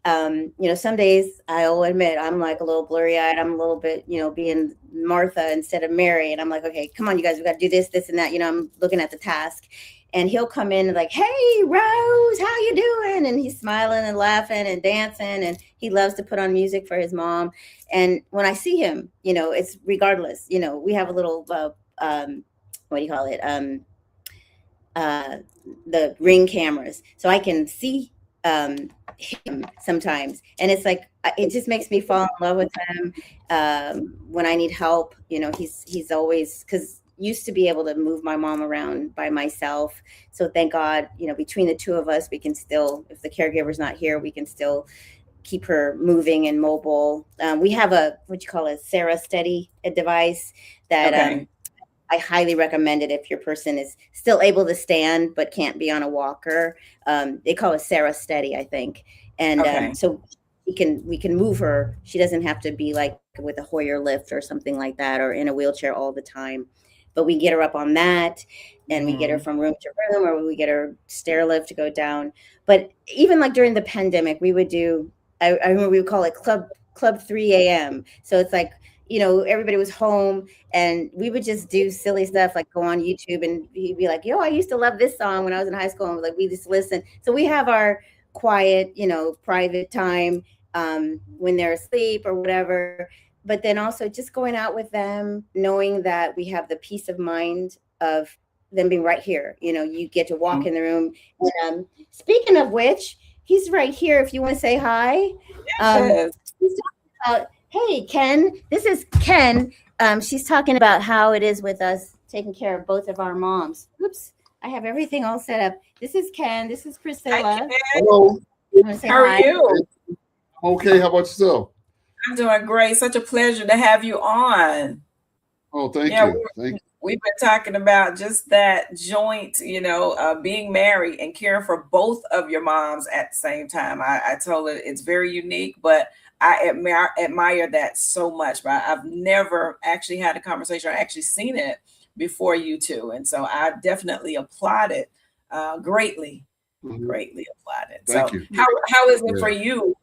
Some days I'll admit I'm like a little blurry eyed. I'm a little bit, being Martha instead of Mary. And I'm like, okay, come on, you guys, we got to do this, this, and that. I'm looking at the task. And he'll come in and like, hey, Rose, how you doing? And he's smiling and laughing and dancing. And he loves to put on music for his mom. And when I see him, it's regardless. We have a little, what do you call it? The Ring cameras. So I can see him sometimes. And it's like, it just makes me fall in love with him. When I need help, he's always, because used to be able to move my mom around by myself. So thank God, between the two of us, we can still, if the caregiver's not here, we can still keep her moving and mobile. We have Sarah Steady, a device that Okay. I highly recommend it if your person is still able to stand but can't be on a walker. They call it Sarah Steady, I think. And Okay. so we can move her. She doesn't have to be like with a Hoyer lift or something like that, or in a wheelchair all the time. But we get her up on that, and we get her from room to room, or we get her stair lift to go down. But even like during the pandemic, we would do, I remember we would call it Club 3 a.m. So it's like, everybody was home, and we would just do silly stuff like go on YouTube, and he'd be like, yo, I used to love this song when I was in high school. And like, we just listen. So we have our quiet, private time when they're asleep or whatever. But then also just going out with them, knowing that we have the peace of mind of them being right here. You get to walk in the room. And, speaking of which, he's right here if you want to say hi. Yes. He's talking about, hey, Ken, this is Ken. She's talking about how it is with us taking care of both of our moms. Oops, I have everything all set up. This is Ken. This is Priscilla. Hi, Ken. Hello. You want to say How are hi? you? Okay. How about yourself? I'm doing great. Such a pleasure to have you on. Oh, thank Yeah, you. Thank you. we've been talking about just that joint, being married and caring for both of your moms at the same time. I told her it's very unique, but I admire that so much. But I've never actually had a conversation or actually seen it before you two. And so I definitely applaud it greatly, Mhm. greatly applaud it. Thank So you. how is it Yeah. for you?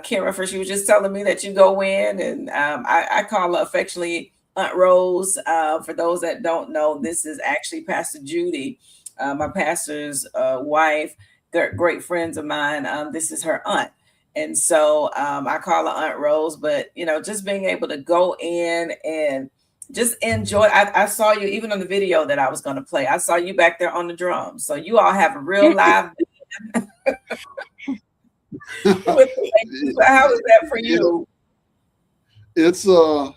Kara, first, she was just telling me that you go in, and I call her affectionately Aunt Rose. For those that don't know, this is actually Pastor Judy, my pastor's wife. They're great friends of mine. This is her aunt. And so I call her Aunt Rose, but just being able to go in and just enjoy. I saw you even on the video that I was going to play. I saw you back there on the drums. So you all have a real live. How is that for you? It's a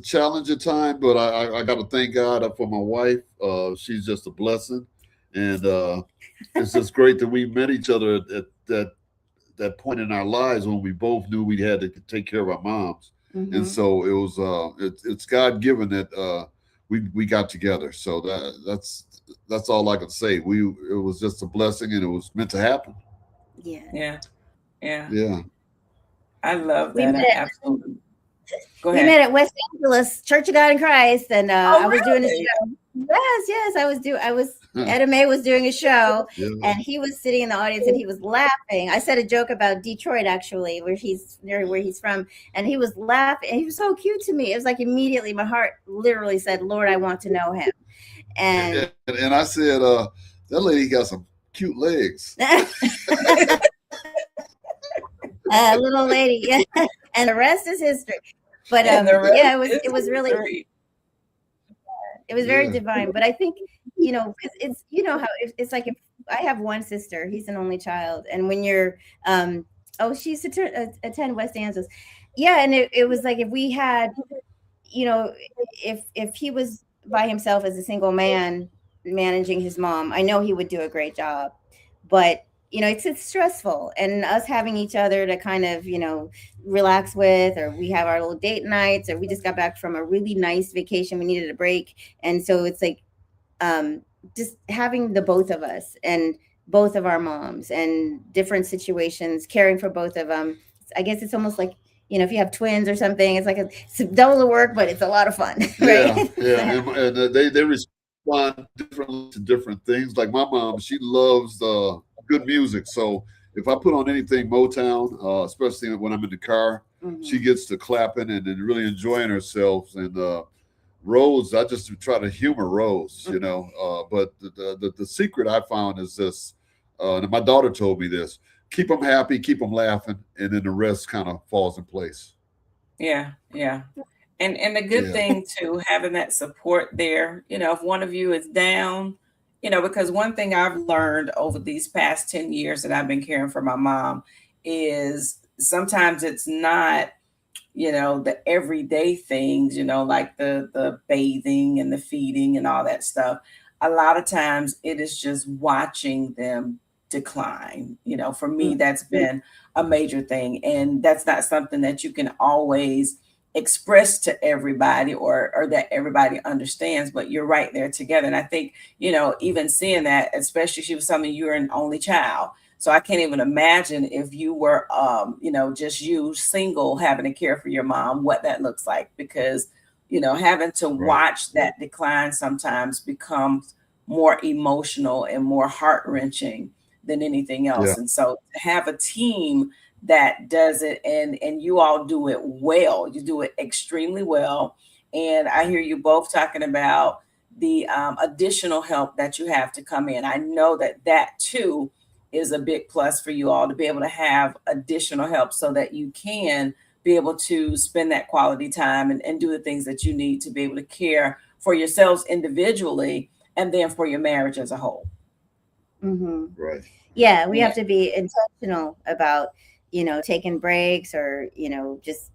challenging time, but I got to thank God for my wife. She's just a blessing, and it's just great that we met each other at that point in our lives when we both knew we had to take care of our moms, and so it was it's God given that we got together. So that's all I can say. It was just a blessing, and it was meant to happen. Yeah. Yeah. I love We that. met I at, absolutely. Go we ahead. met at West Angeles Church of God in Christ, and I was doing a really? show. Yes, I was Etta May was doing a show, Yeah. and he was sitting in the audience and he was laughing. I said a joke about Detroit, actually, where he's from, and he was laughing, and he was so cute to me. It was like immediately my heart literally said, Lord, I want to know him. And And I said, that lady got some cute legs. little lady, yeah. And the rest is history. But And the rest it was really, history. it was very Yeah. divine. But I think, because it's, how it's like have one sister. He's an only child, and when you're oh, she used to attend West Angeles. Yeah, and it was like if we had, you know, if he was by himself as a single man managing his mom, I know he would do a great job. But it's stressful, and us having each other to kind of relax with, or we have our little date nights, or we just got back from a really nice vacation, we needed a break, and so it's like just having the both of us and both of our moms and different situations, caring for both of them. I guess it's almost like if you have twins or something, it's like it's double the work, but it's a lot of fun, right? Yeah, and they respond differently to different things. Like my mom, she loves good music, so if I put on anything Motown, especially when I'm in the car, she gets to clapping and really enjoying herself. And Rose, I just try to humor Rose, but the secret I found is this, and my daughter told me this: keep them happy, keep them laughing, and then the rest kind of falls in place. Yeah, yeah. And the good thing too, having that support there, if one of you is down, because one thing I've learned over these past 10 years that I've been caring for my mom is sometimes it's not, the everyday things, like the bathing and the feeding and all that stuff. A lot of times it is just watching them decline. For me, that's been a major thing. And that's not something that you can always express to everybody or that everybody understands, but you're right there together. And I think, even seeing that, especially she was telling me you're an only child. So I can't even imagine if you were, just you single having to care for your mom, what that looks like, because, having to watch that decline sometimes becomes more emotional and more heart-wrenching than anything else. And so to have a team that does it and you all do it well, you do it extremely well. And I hear you both talking about the additional help that you have to come in. I know that too is a big plus for you all, to be able to have additional help so that you can be able to spend that quality time and do the things that you need to be able to care for yourselves individually and then for your marriage as a whole. Right. Yeah, we have to be intentional about taking breaks, or just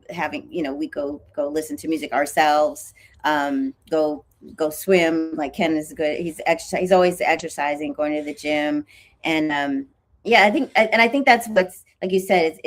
having we go listen to music ourselves, go swim. Like Ken is good, he's always exercising, going to the gym. And I think that's what's, like you said,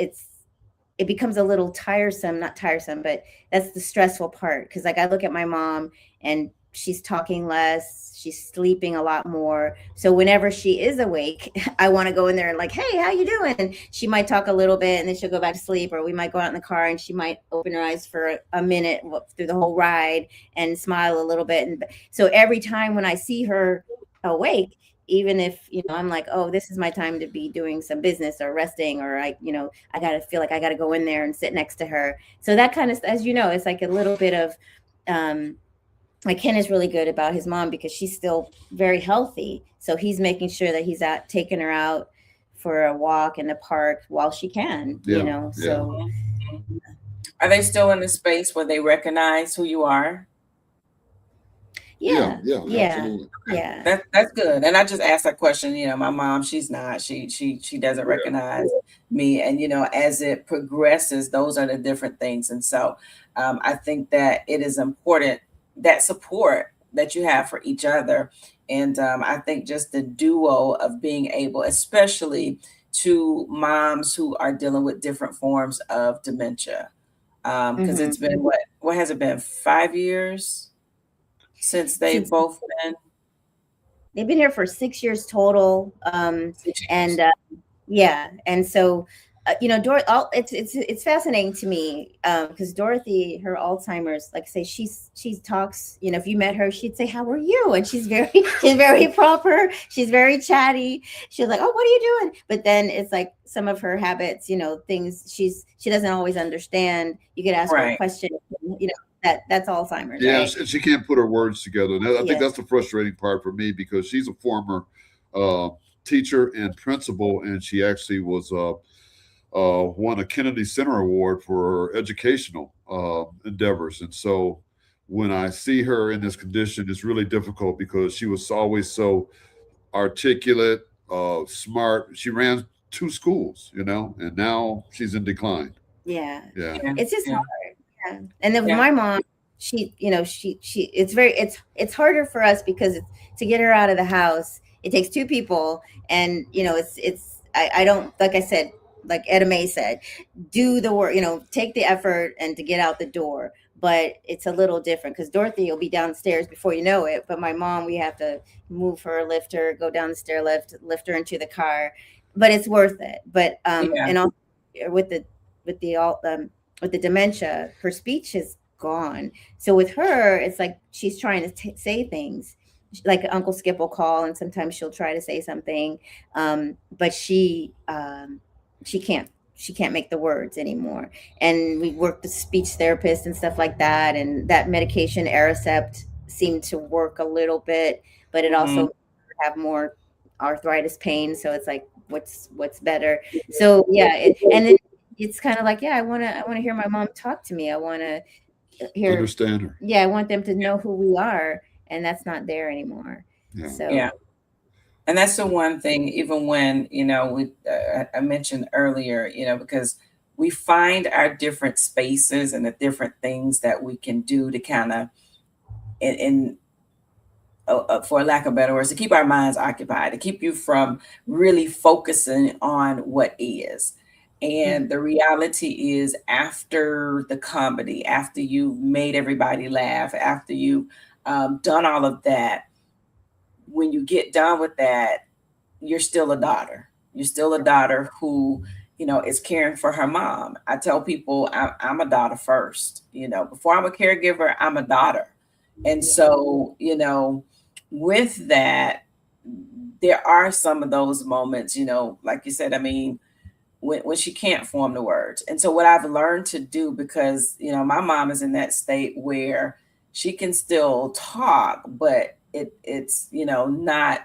it becomes a little tiresome, not tiresome, but that's the stressful part. Because like I look at my mom and she's talking less, she's sleeping a lot more. So whenever she is awake, I want to go in there and like, hey, how you doing? And she might talk a little bit and then she'll go back to sleep, or we might go out in the car and she might open her eyes for a minute through the whole ride and smile a little bit. And so every time when I see her awake, even if I'm like, oh, this is my time to be doing some business or resting, or I gotta feel like I gotta go in there and sit next to her. So that kind of, as it's like a little bit of like Ken is really good about his mom because she's still very healthy. So he's making sure that he's taking her out for a walk in the park while she can, So are they still in the space where they recognize who you are? Yeah. Absolutely. Yeah. That's good. And I just asked that question. My mom, she's not, she doesn't recognize me. And, as it progresses, those are the different things. And so I think that it is important, that support that you have for each other. And I think just the duo of being able, especially to moms who are dealing with different forms of dementia, because it's been, what has it been, 5 years since they've both been? They've been here for 6 years total. 6 years. And and so it's fascinating to me because Dorothy, her Alzheimer's, like I say, she talks. If you met her, she'd say, "How are you?" And she's very proper. She's very chatty. She's like, "Oh, what are you doing?" But then it's like some of her habits, things she doesn't always understand. You could ask her a question, that's Alzheimer's. Yeah, right? she can't put her words together. And I think that's the frustrating part for me, because she's a former teacher and principal, and she actually was won a Kennedy Center Award for her educational endeavors. And so when I see her in this condition, it's really difficult because she was always so articulate, smart. She ran 2 schools, and now she's in decline. Yeah. Yeah. It's just Yeah. hard. Yeah. And then with Yeah. my mom, she, it's very, it's harder for us because to get her out of the house, it takes 2 people. And, I don't, like I said, like Etta May said, do the work, take the effort and to get out the door. But it's a little different because Dorothy will be downstairs before you know it. But my mom, we have to move her, lift her, go down the stair, lift her into the car. But it's worth it. But Yeah. and also with the with the all with the dementia, her speech is gone. So with her, it's like she's trying to say things. Like Uncle Skip will call, and sometimes she'll try to say something, but she can't make the words anymore. And we worked with speech therapists and stuff like that, and that medication Aricept seemed to work a little bit, but it also have more arthritis pain. So it's like, what's better? So yeah, and then it's kind of like, yeah, I want to hear my mom talk to me. I want to hear, Understand her. yeah, I want them to know who we are, and that's not there anymore. Yeah. So Yeah. And that's the one thing, even when, I mentioned earlier, because we find our different spaces and the different things that we can do to kind of, for lack of better words, to keep our minds occupied, to keep you from really focusing on what is. And the reality is, after the comedy, after you made everybody laugh, after you done all of that, when you get done with that, you're still a daughter. You're still a daughter who, is caring for her mom. I tell people I'm a daughter first. Before I'm a caregiver, I'm a daughter. And so, with that, there are some of those moments, like you said, I mean, when she can't form the words. And so what I've learned to do, because, my mom is in that state where she can still talk, but it's not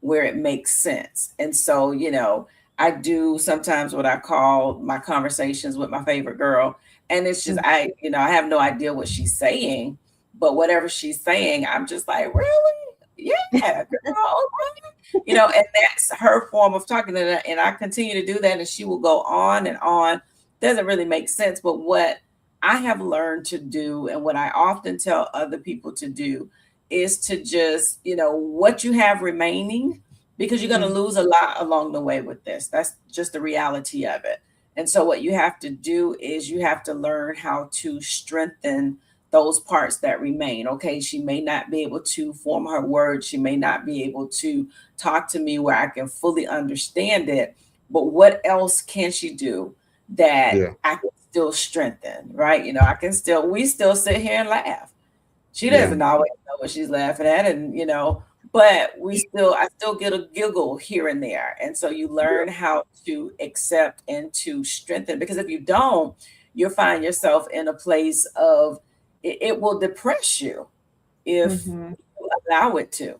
where it makes sense. And so, I do sometimes what I call my conversations with my favorite girl. And it's just, I have no idea what she's saying, but whatever she's saying, I'm just like, really? Yeah, girl, okay. And that's her form of talking. And I continue to do that. And she will go on and on. Doesn't really make sense. But what I have learned to do, and what I often tell other people to do, is to just, what you have remaining, because you're going to lose a lot along the way with this. That's just the reality of it. And so what you have to do is you have to learn how to strengthen those parts that remain. Okay, she may not be able to form her words. She may not be able to talk to me where I can fully understand it. But what else can she do that I can still strengthen, right? We still sit here and laugh. She doesn't always know what she's laughing at, and but I still get a giggle here and there. And so you learn how to accept and to strengthen, because if you don't, you'll find yourself in a place of it will depress you if you allow it to.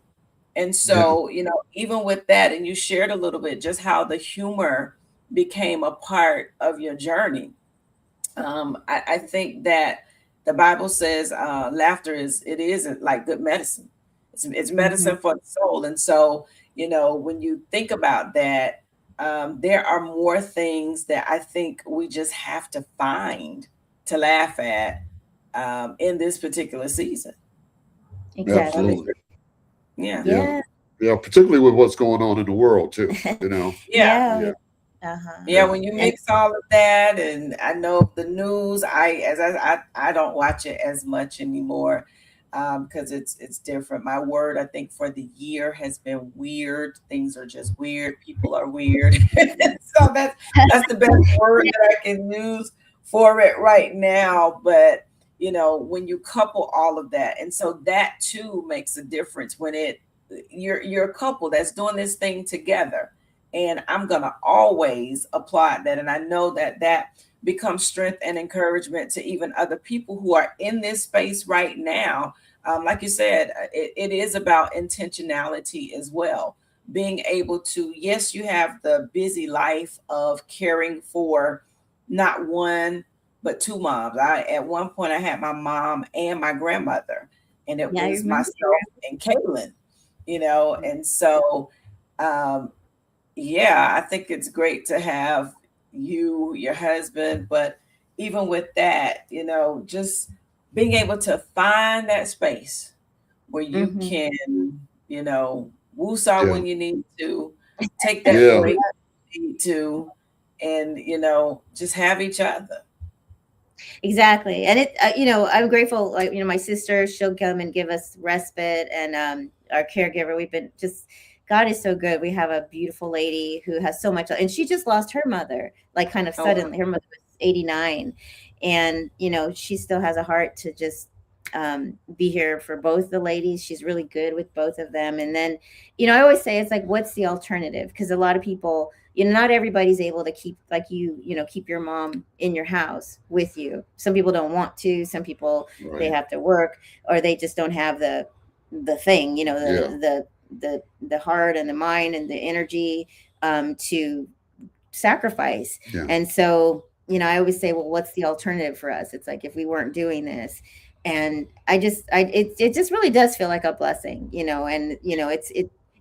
And so, even with that, and you shared a little bit just how the humor became a part of your journey. I think that the Bible says laughter is like good medicine. It's medicine for the soul. And so, when you think about that, there are more things that I think we just have to find to laugh at in this particular season. Exactly. Absolutely. Yeah. Yeah, particularly with what's going on in the world too, Yeah. Yeah, when you mix all of that, and I know the news, I don't watch it as much anymore because it's different. My word, I think, for the year has been weird. Things are just weird. People are weird. So that's the best word that I can use for it right now. But when you couple all of that, and so that too makes a difference when you're a couple that's doing this thing together. And I'm going to always applaud that. And I know that becomes strength and encouragement to even other people who are in this space right now. Like you said, it is about intentionality as well. Being able to, yes, you have the busy life of caring for not one, but 2 moms. At one point, I had my mom and my grandmother, and it was myself and Caitlin, and so um, yeah, I think it's great to have you, your husband, but even with that, just being able to find that space where you Hmm. can, you know, woosah Yeah. when you need to, take that Yeah. break when you need to, and just have each other. Exactly. And I'm grateful. Like, my sister, she'll come and give us respite, and our caregiver, we've been just, God is so good. We have a beautiful lady who has so much, and she just lost her mother, like kind of Oh, wow. suddenly. Her mother was 89, and she still has a heart to just be here for both the ladies. She's really good with both of them. And then, I always say, it's like, what's the alternative? Because a lot of people, not everybody's able to keep, like, keep your mom in your house with you. Some people don't want to. Some people, they Right. have to work, or they just don't have the thing, Yeah. the heart and the mind and the energy to sacrifice. Yeah. And so, I always say, well, what's the alternative for us? It's like, if we weren't doing this. And it just really does feel like a blessing, and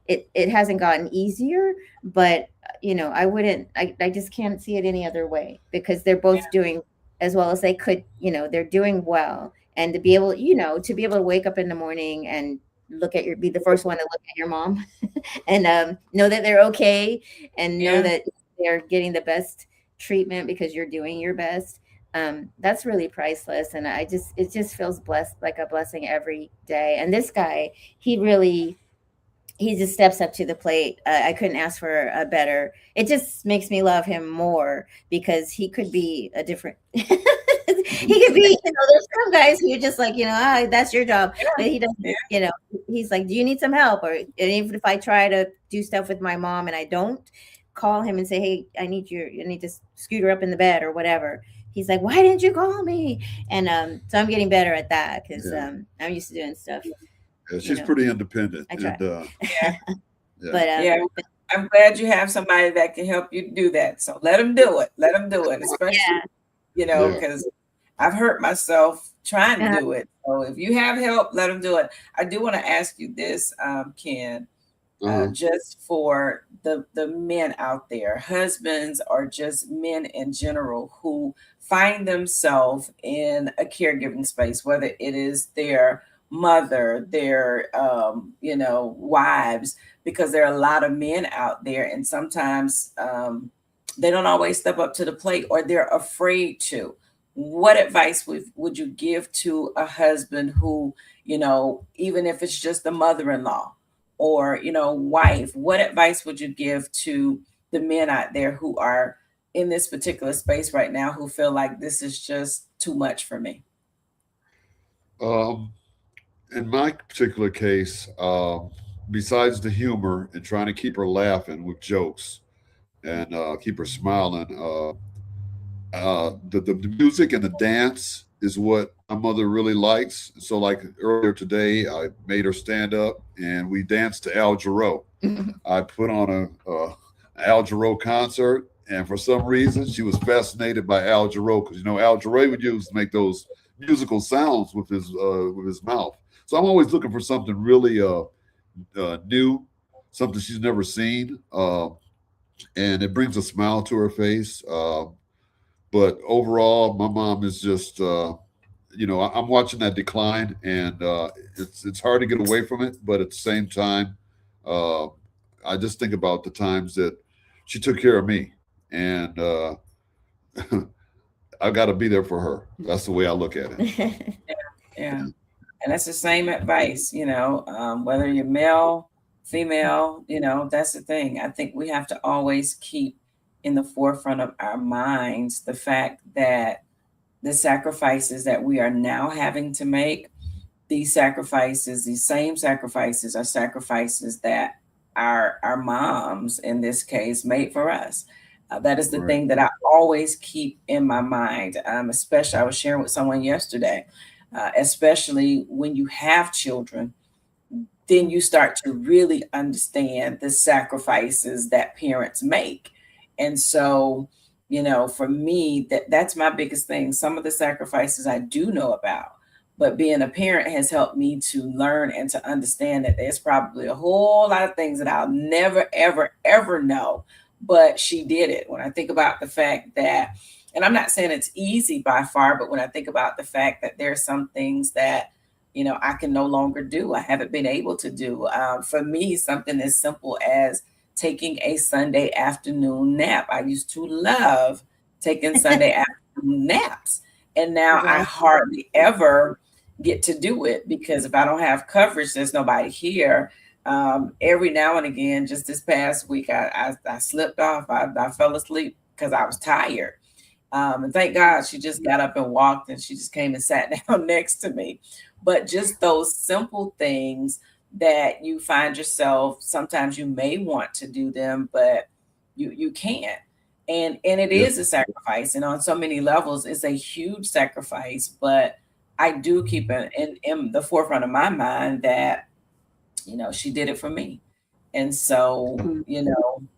it hasn't gotten easier, but I just can't see it any other way, because they're Yeah, both doing as well as they could. They're doing well, and to be able, to wake up in the morning and be the first one to look at your mom, and know that they're okay, and know yeah, that they're getting the best treatment because you're doing your best. That's really priceless. And it just feels blessed, like a blessing every day. And this guy, he just steps up to the plate. I couldn't ask for a better. It just makes me love him more, because he could be a different. He could be, there's some guys who are just like, that's your job, but he doesn't. yeah, He's like, do you need some help? Or, and even if I try to do stuff with my mom and I don't, call him and say, hey, I need to scoot her up in the bed or whatever. He's like, why didn't you call me? And so I'm getting better at that, because Yeah. I'm used to doing stuff. Yeah. She's pretty independent, I try. and yeah, yeah. But yeah. I'm glad you have somebody that can help you do that. So let them do it. Let them do it, especially, yeah. Yeah. because I've hurt myself trying to Uh, do it. So if you have help, let them do it. I do want to ask you this, Ken, Uh-huh. just for the men out there, husbands or just men in general who find themselves in a caregiving space, whether it is their mother, their wives, because there are a lot of men out there, and sometimes they don't always step up to the plate, or they're afraid to. What advice would you give to a husband who, even if it's just a mother-in-law or wife, what advice would you give to the men out there who are in this particular space right now, who feel like this is just too much for me? Um, in my particular case, besides the humor and trying to keep her laughing with jokes and keep her smiling, the music and the dance is what my mother really likes. So, like earlier today, I made her stand up and we danced to Al Jarreau. I put on a Al Jarreau concert, and for some reason, she was fascinated by Al Jarreau, because Al Jarreau would use to make those musical sounds with his mouth. So I'm always looking for something really new, something she's never seen, and it brings a smile to her face. But overall, my mom is just, I'm watching that decline, and it's hard to get away from it. But at the same time, uh, I just think about the times that she took care of me, and I got to be there for her. That's the way I look at it. Yeah. And that's the same advice, whether you're male, female, that's the thing. I think we have to always keep in the forefront of our minds the fact that the sacrifices that we are now having to make, these same sacrifices, are sacrifices that our moms in this case made for us. That is the Right. thing that I always keep in my mind. Especially, I was sharing with someone yesterday, especially when you have children, then you start to really understand the sacrifices that parents make. And so, for me, that's my biggest thing. Some of the sacrifices I do know about, but being a parent has helped me to learn and to understand that there's probably a whole lot of things that I'll never, ever, ever know. But she did it. When I think about the fact that, and I'm not saying it's easy by far, but when I think about the fact that there's some things that, I can no longer do, I haven't been able to do. For me, something as simple as taking a Sunday afternoon nap. I used to love taking Sunday afternoon naps. And now I Right. hardly ever get to do it because if I don't have coverage, there's nobody here. Every now and again, just this past week, I slipped off. I fell asleep because I was tired. And thank God she just got up and walked and she just came and sat down next to me. But just those simple things that you find yourself, sometimes you may want to do them, but you can't. And it Yeah. is a sacrifice. And on so many levels, it's a huge sacrifice. But I do keep it in the forefront of my mind that, she did it for me. And so, Mhm.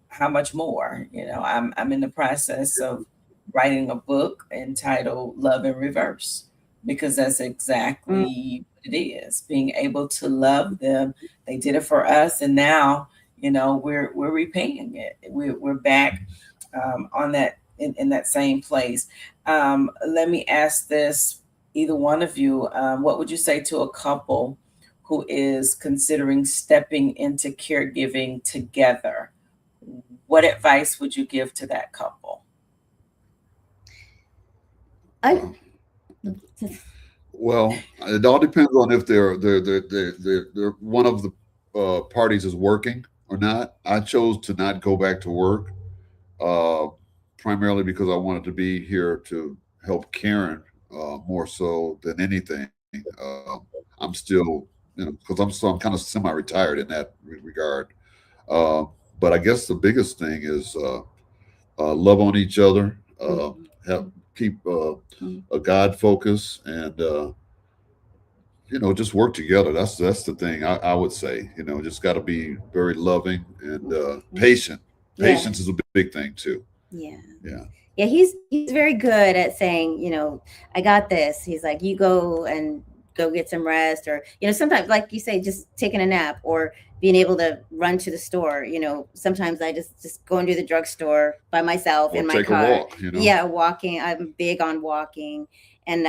how much more? I'm in the process of writing a book entitled Love in Reverse because that's Mm. exactly what it is. Being able to love them. They did it for us, and now, we're repaying it. We're back on that in that same place. Let me ask this, either one of you, what would you say to a couple who is considering stepping into caregiving together? What advice would you give to that couple? I, Well, it all depends on if they're one of the parties is working or not. I chose to not go back to work, uh, primarily because I wanted to be here to help Karen more so than anything. I'm still, because I'm kind of semi-retired in that regard. Uh, but I guess the biggest thing is love on each other, have keep a God focus, and just work together. That's the thing I would say. Just got to be very loving and patient. yeah, Patience is a big thing too. yeah. Yeah. Yeah, he's very good at saying, I got this. He's like, you go get some rest, or sometimes, like you say, just taking a nap or being able to run to the store. Sometimes I just go and do the drugstore by myself Or in my take a car. walk. Yeah, walking. I'm big on walking, and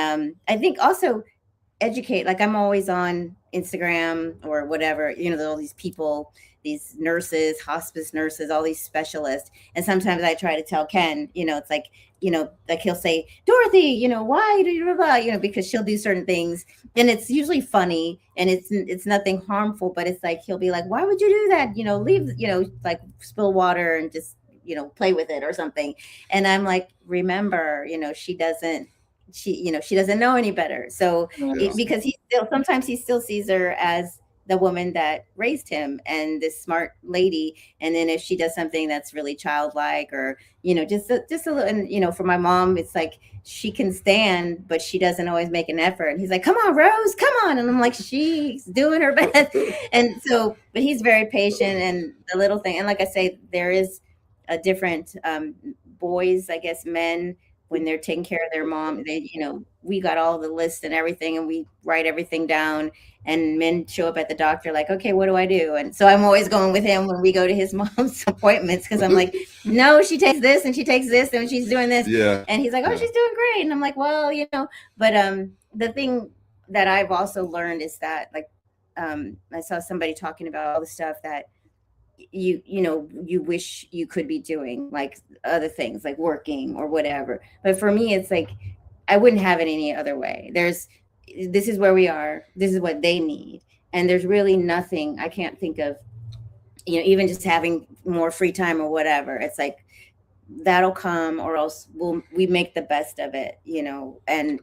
I think also educate. Like I'm always on Instagram or whatever, all these people, these nurses, hospice nurses, all these specialists. And sometimes I try to tell Ken, it's like he'll say, Dorothy, why do you, blah, blah, because she'll do certain things and it's usually funny and it's nothing harmful, but it's like, he'll be like, why would you do that? Leave, like spill water and just, play with it or something. And I'm like, remember, she doesn't know any better. So Yeah. because sometimes he still sees her as the woman that raised him and this smart lady. And then if she does something that's really childlike or, just a little, and, for my mom, it's like, she can stand, but she doesn't always make an effort. And he's like, come on, Rose, come on. And I'm like, she's doing her best. And so, but he's very patient and the little thing. And like I say, there is a different, boys, I guess, men, when they're taking care of their mom, we got all the lists and everything and we write everything down, and men show up at the doctor like, okay, what do I do? And so I'm always going with him when we go to his mom's appointments, because I'm like, no, she takes this and she takes this and she's doing this. Yeah. And he's like, oh, Yeah. she's doing great. And I'm like, well, but the thing that I've also learned is that, like, I saw somebody talking about all the stuff that you wish you could be doing, like other things like working or whatever. But for me, it's like I wouldn't have it any other way. This is where we are, this is what they need, and there's really nothing I can't think of, even just having more free time or whatever. It's like that'll come, or else we make the best of it, and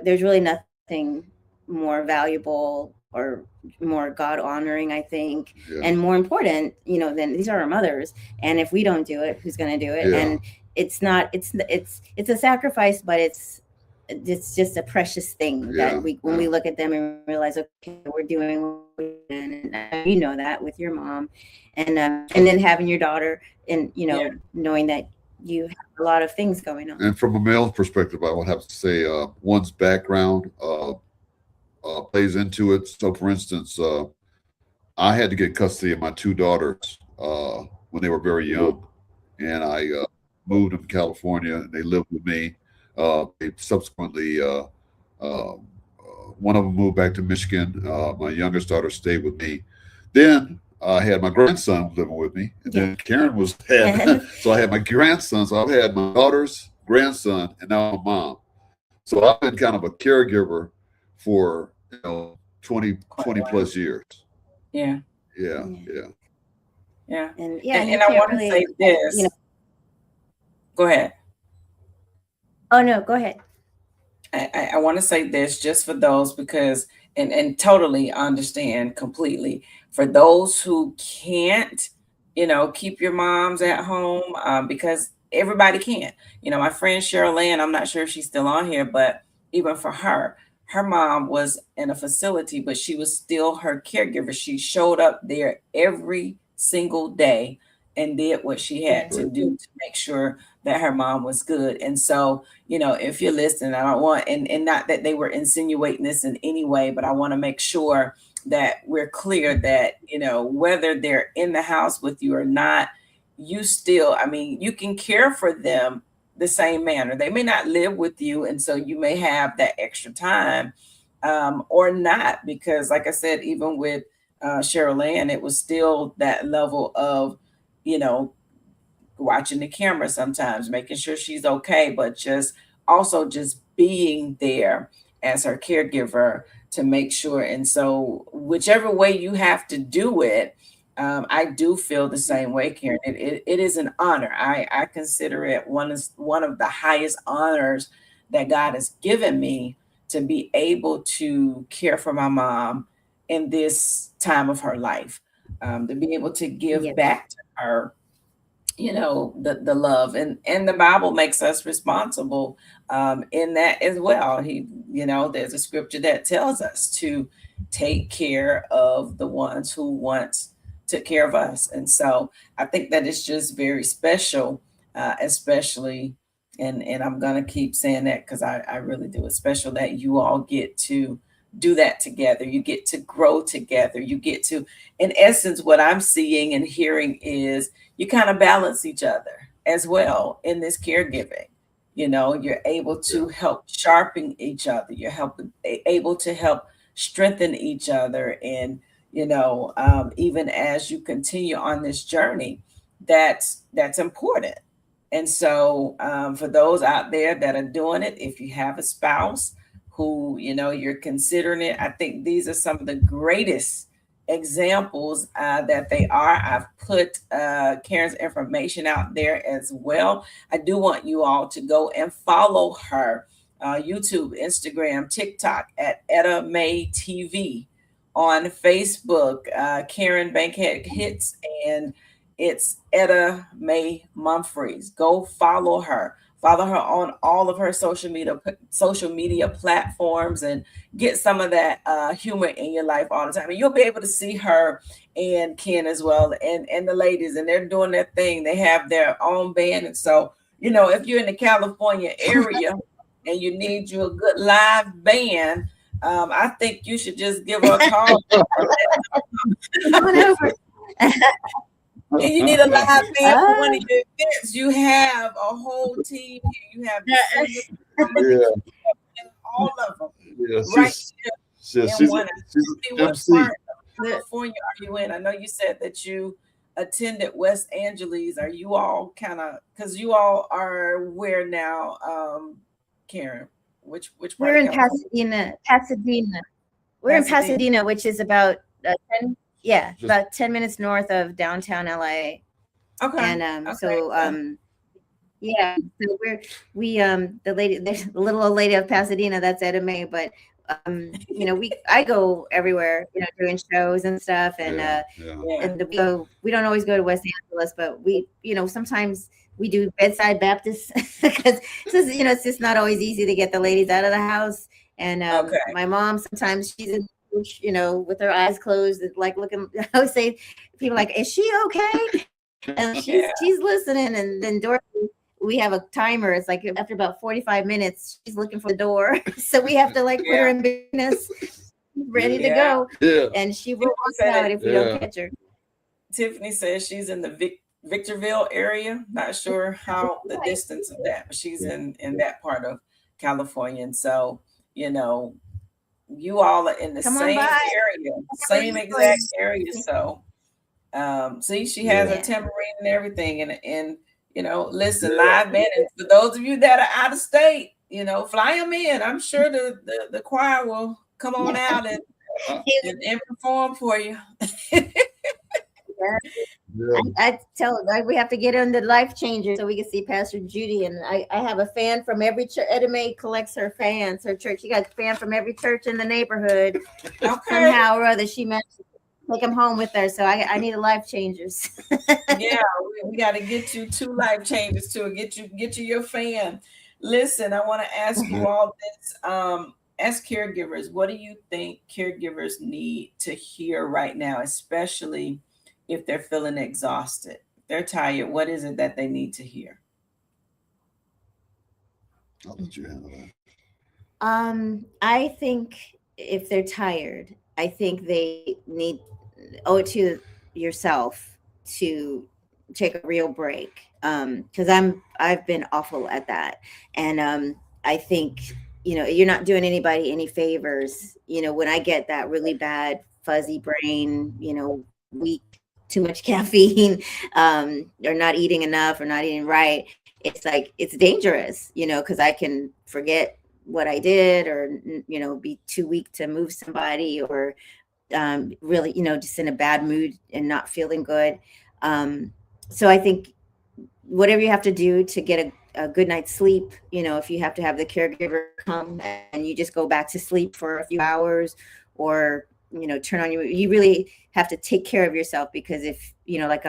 there's really nothing more valuable or more God honoring, I think, Yeah. and more important, than these are our mothers. And if we don't do it, who's going to do it? Yeah. And it's a sacrifice, but it's just a precious thing that when we look at them and realize, okay, we're doing what we can, and you know that with your mom, and then having your daughter, and knowing that you have a lot of things going on. And from a male perspective, I would have to say one's background plays into it. So, for instance, I had to get custody of my two daughters when they were very young, and I moved them to California, and they lived with me. They subsequently, one of them moved back to Michigan. My youngest daughter stayed with me. Then I had my grandson living with me, and then Karen so I had my grandson. So I've had my daughter's grandson, and now my mom. So I've been kind of a caregiver for 20 plus years. Yeah. Yeah. And And I want to say this. Go ahead. Oh no, go ahead. I want to say this just for those because and totally understand completely for those who can't, keep your moms at home because everybody can't. My friend Cheryl Ann, I'm not sure if she's still on here, but even for her mom was in a facility, but she was still her caregiver. She showed up there every single day and did what she had to do to make sure that her mom was good. And so, if you're listening, I don't want, and not that they were insinuating this in any way, but I want to make sure that we're clear that, whether they're in the house with you or not, you still, you can care for them the same manner. They may not live with you. And so you may have that extra time or not, because like I said, even with Cheryl Ann, it was still that level of, watching the camera sometimes, making sure she's okay, but just being there as her caregiver to make sure. And so whichever way you have to do it, I do feel the same way, Karen. It is an honor. I consider it one of the highest honors that God has given me to be able to care for my mom in this time of her life, to be able to give back to her, the love, and the Bible makes us responsible in that as well. There's a scripture that tells us to take care of the ones who once took care of us. And so I think that it's just very special, especially, and I'm going to keep saying that because I really do. It's special that you all get to do that together. You get to grow together. You get to, in essence, what I'm seeing and hearing is you kind of balance each other as well in this caregiving. You're able to help sharpen each other. You're able to help strengthen each other. And, even as you continue on this journey, that's important. And so for those out there that are doing it, if you have a spouse who, you're considering it, I think these are some of the greatest examples that they are. I've put Karen's information out there as well. I do want you all to go and follow her YouTube, Instagram, TikTok at Etta May TV, on Facebook, Karen Bankhead Hits, and it's Etta May Mumfries. Go follow her. Follow her on all of her social media platforms and get some of that humor in your life all the time. And you'll be able to see her and Ken as well, and the ladies, and they're doing their thing. They have their own band. And so, if you're in the California area and you need you a good live band, I think you should just give her a call. Come on over. And you need a live band for one of your events. You have a whole team here. You have all of them. Yeah, right she's what part of California are you in? I know you said that you attended West Angeles. Are you all because you all are where now, Karen? Which part? We're in Pasadena. We're in Pasadena, which is about 10 minutes north of downtown LA. Okay. And so the little old lady of Pasadena, that's Etta May, but I go everywhere, doing shows and stuff, and we don't always go to West Angeles, but we, sometimes we do bedside Baptist because it's just not always easy to get the ladies out of the house. And my mom, sometimes she's in, with her eyes closed, like looking. I always say, people are like, "Is she okay?" And she's listening. And then Dorothy, we have a timer. It's like after about 45 minutes, she's looking for the door. So we have to like put her in business, ready to go. Yeah. And she will walk out if we don't catch her. Tiffany says she's in the Victorville area. Not sure how the distance of that, but she's in that part of California. And so, you know, you all are in the same area, same exact area. So see, she has a tambourine and everything. And you know, listen, live band. And for those of you that are out of state, you know, fly them in. I'm sure the choir will come on out and perform for you. I tell her we have to get on the Life Changer so we can see Pastor Judy. And I have a fan from every church. Etta Mae collects her fans, her church. She got a fan from every church in the neighborhood. Somehow or other, she managed to take them home with her. So I need a Life Changers. Yeah, we got to get you 2 Life Changers too. Get you your fan. Listen, I want to ask you all this. As caregivers, what do you think caregivers need to hear right now, especially if they're feeling exhausted, if they're tired? What is it that they need to hear? I'll let you handle that. I think if they're tired, I think they owe it to yourself to take a real break. Because I've been awful at that. And I think, you know, you're not doing anybody any favors. You know, when I get that really bad fuzzy brain, you know, weak, too much caffeine, or not eating enough or not eating right, it's like, it's dangerous, you know, because I can forget what I did, or, you know, be too weak to move somebody, or really, you know, just in a bad mood and not feeling good. So I think whatever you have to do to get a good night's sleep, you know, if you have to have the caregiver come and you just go back to sleep for a few hours, or, you know, turn on you really have to take care of yourself, because if, you know, like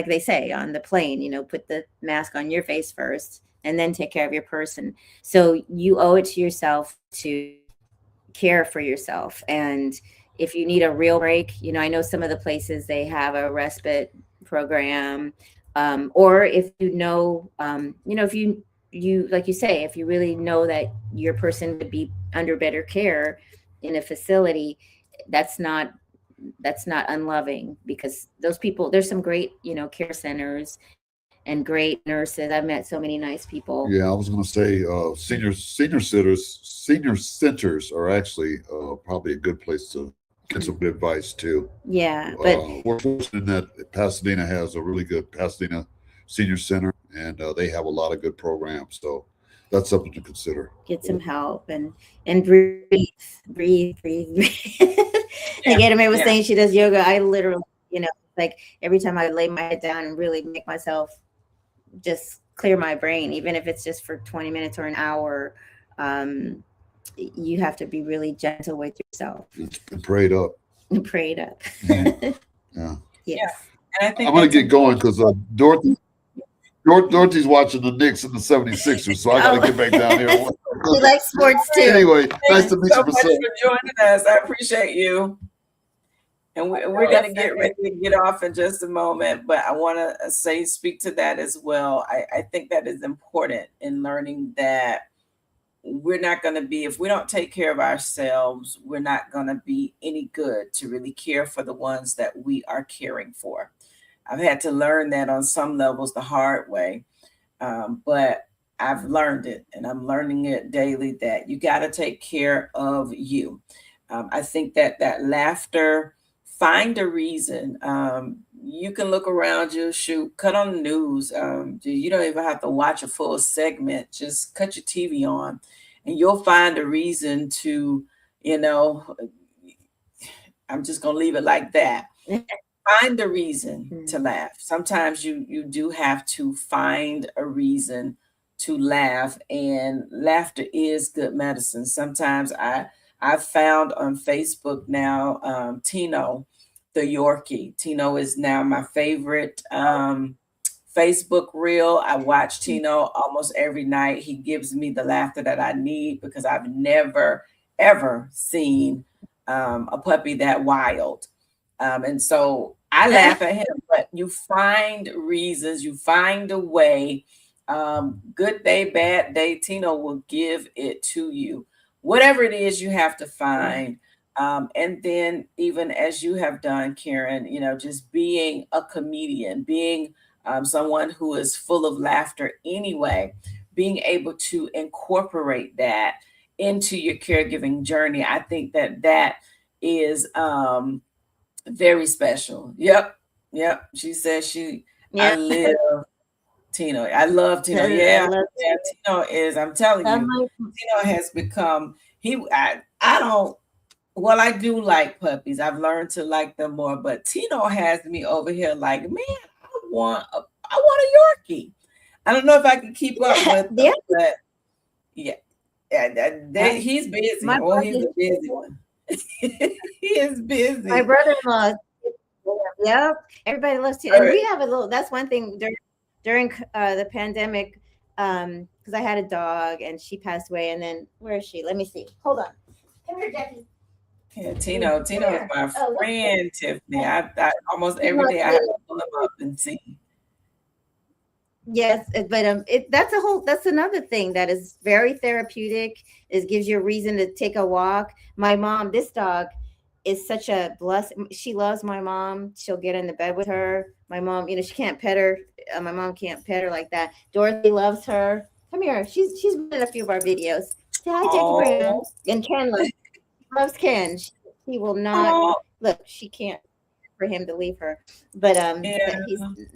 they say on the plane, you know, put the mask on your face first and then take care of your person. So you owe it to yourself to care for yourself. And if you need a real break, you know, I know some of the places they have a respite program, or if you know, if you like you say, if you really know that your person would be under better care in a facility, that's not unloving, because those people, there's some great, you know, care centers and great nurses. I've met so many nice people. Yeah, I was going to say senior centers are actually probably a good place to get some good advice too. Yeah, but we're fortunate that Pasadena has a really good Pasadena Senior Center, and they have a lot of good programs. So that's something to consider. Get some help and breathe. Like Etta Mae was saying, she does yoga. I literally, you know, like every time I lay my head down and really make myself just clear my brain, even if it's just for 20 minutes or an hour, you have to be really gentle with yourself. And prayed up. Prayed up. Yeah. Yes. Yeah. And I think I'm going to get going because Dorothy's watching the Knicks and the 76ers, so I got to get back down here. She likes sports too. Anyway, nice to meet so you. Much for joining us. I appreciate you. And we're going to get ready to get off in just a moment, but I want to speak to that as well. I think that is important in learning that we're not going to be, if we don't take care of ourselves, we're not going to be any good to really care for the ones that we are caring for. I've had to learn that on some levels the hard way, but I've learned it, and I'm learning it daily, that you got to take care of you. I think that laughter, find a reason. You can look around you, cut on the news. You don't even have to watch a full segment. Just cut your TV on and you'll find a reason to, you know, I'm just going to leave it like that. Find a reason to laugh. Sometimes you do have to find a reason to laugh, and laughter is good medicine. Sometimes I've found on Facebook now, Tino, the Yorkie. Tino is now my favorite Facebook reel. I watch Tino almost every night. He gives me the laughter that I need, because I've never, ever seen a puppy that wild. And so I laugh at him, but you find reasons, you find a way Good day, bad day, Tino will give it to you. Whatever it is you have to find. And then even as you have done, Karen, just being a comedian, being someone who is full of laughter anyway, being able to incorporate that into your caregiving journey, I think that is very special. Yep. Yep. She says I Yeah, live Tino. I love Tino. I Yeah. love Yeah. Tino is, I'm telling I'm you, like, Tino has become, I don't, well, I do like puppies. I've learned to like them more, but Tino has me over here like, man, I want a Yorkie. I don't know if I can keep up yeah, with them, yeah. but yeah. Uh, He's busy. my Oh, he's brother, a busy one. He is my busy. brother-in-law. Yep, everybody loves to, and we have a little. That's one thing during the pandemic, because I had a dog and she passed away, and then where is she? Let me see. Hold on. Come here, Jackie. Yeah, Come Tino is here. my Oh, look. friend, Tiffany. I almost He's every my day I have to pull him up and see. Yes, but that's a whole, that's another thing that is very therapeutic. It gives you a reason to take a walk. My mom, this dog is such a blessing. She loves my mom. She'll get in the bed with her. My mom, she can't pet her. My mom can't pet her like that. Dorothy loves her. Come here. She's been in a few of our videos. Say hi, Jackie Brown. Oh, And Ken loves Ken. She will not oh, look. She can't for him to leave her, but yeah,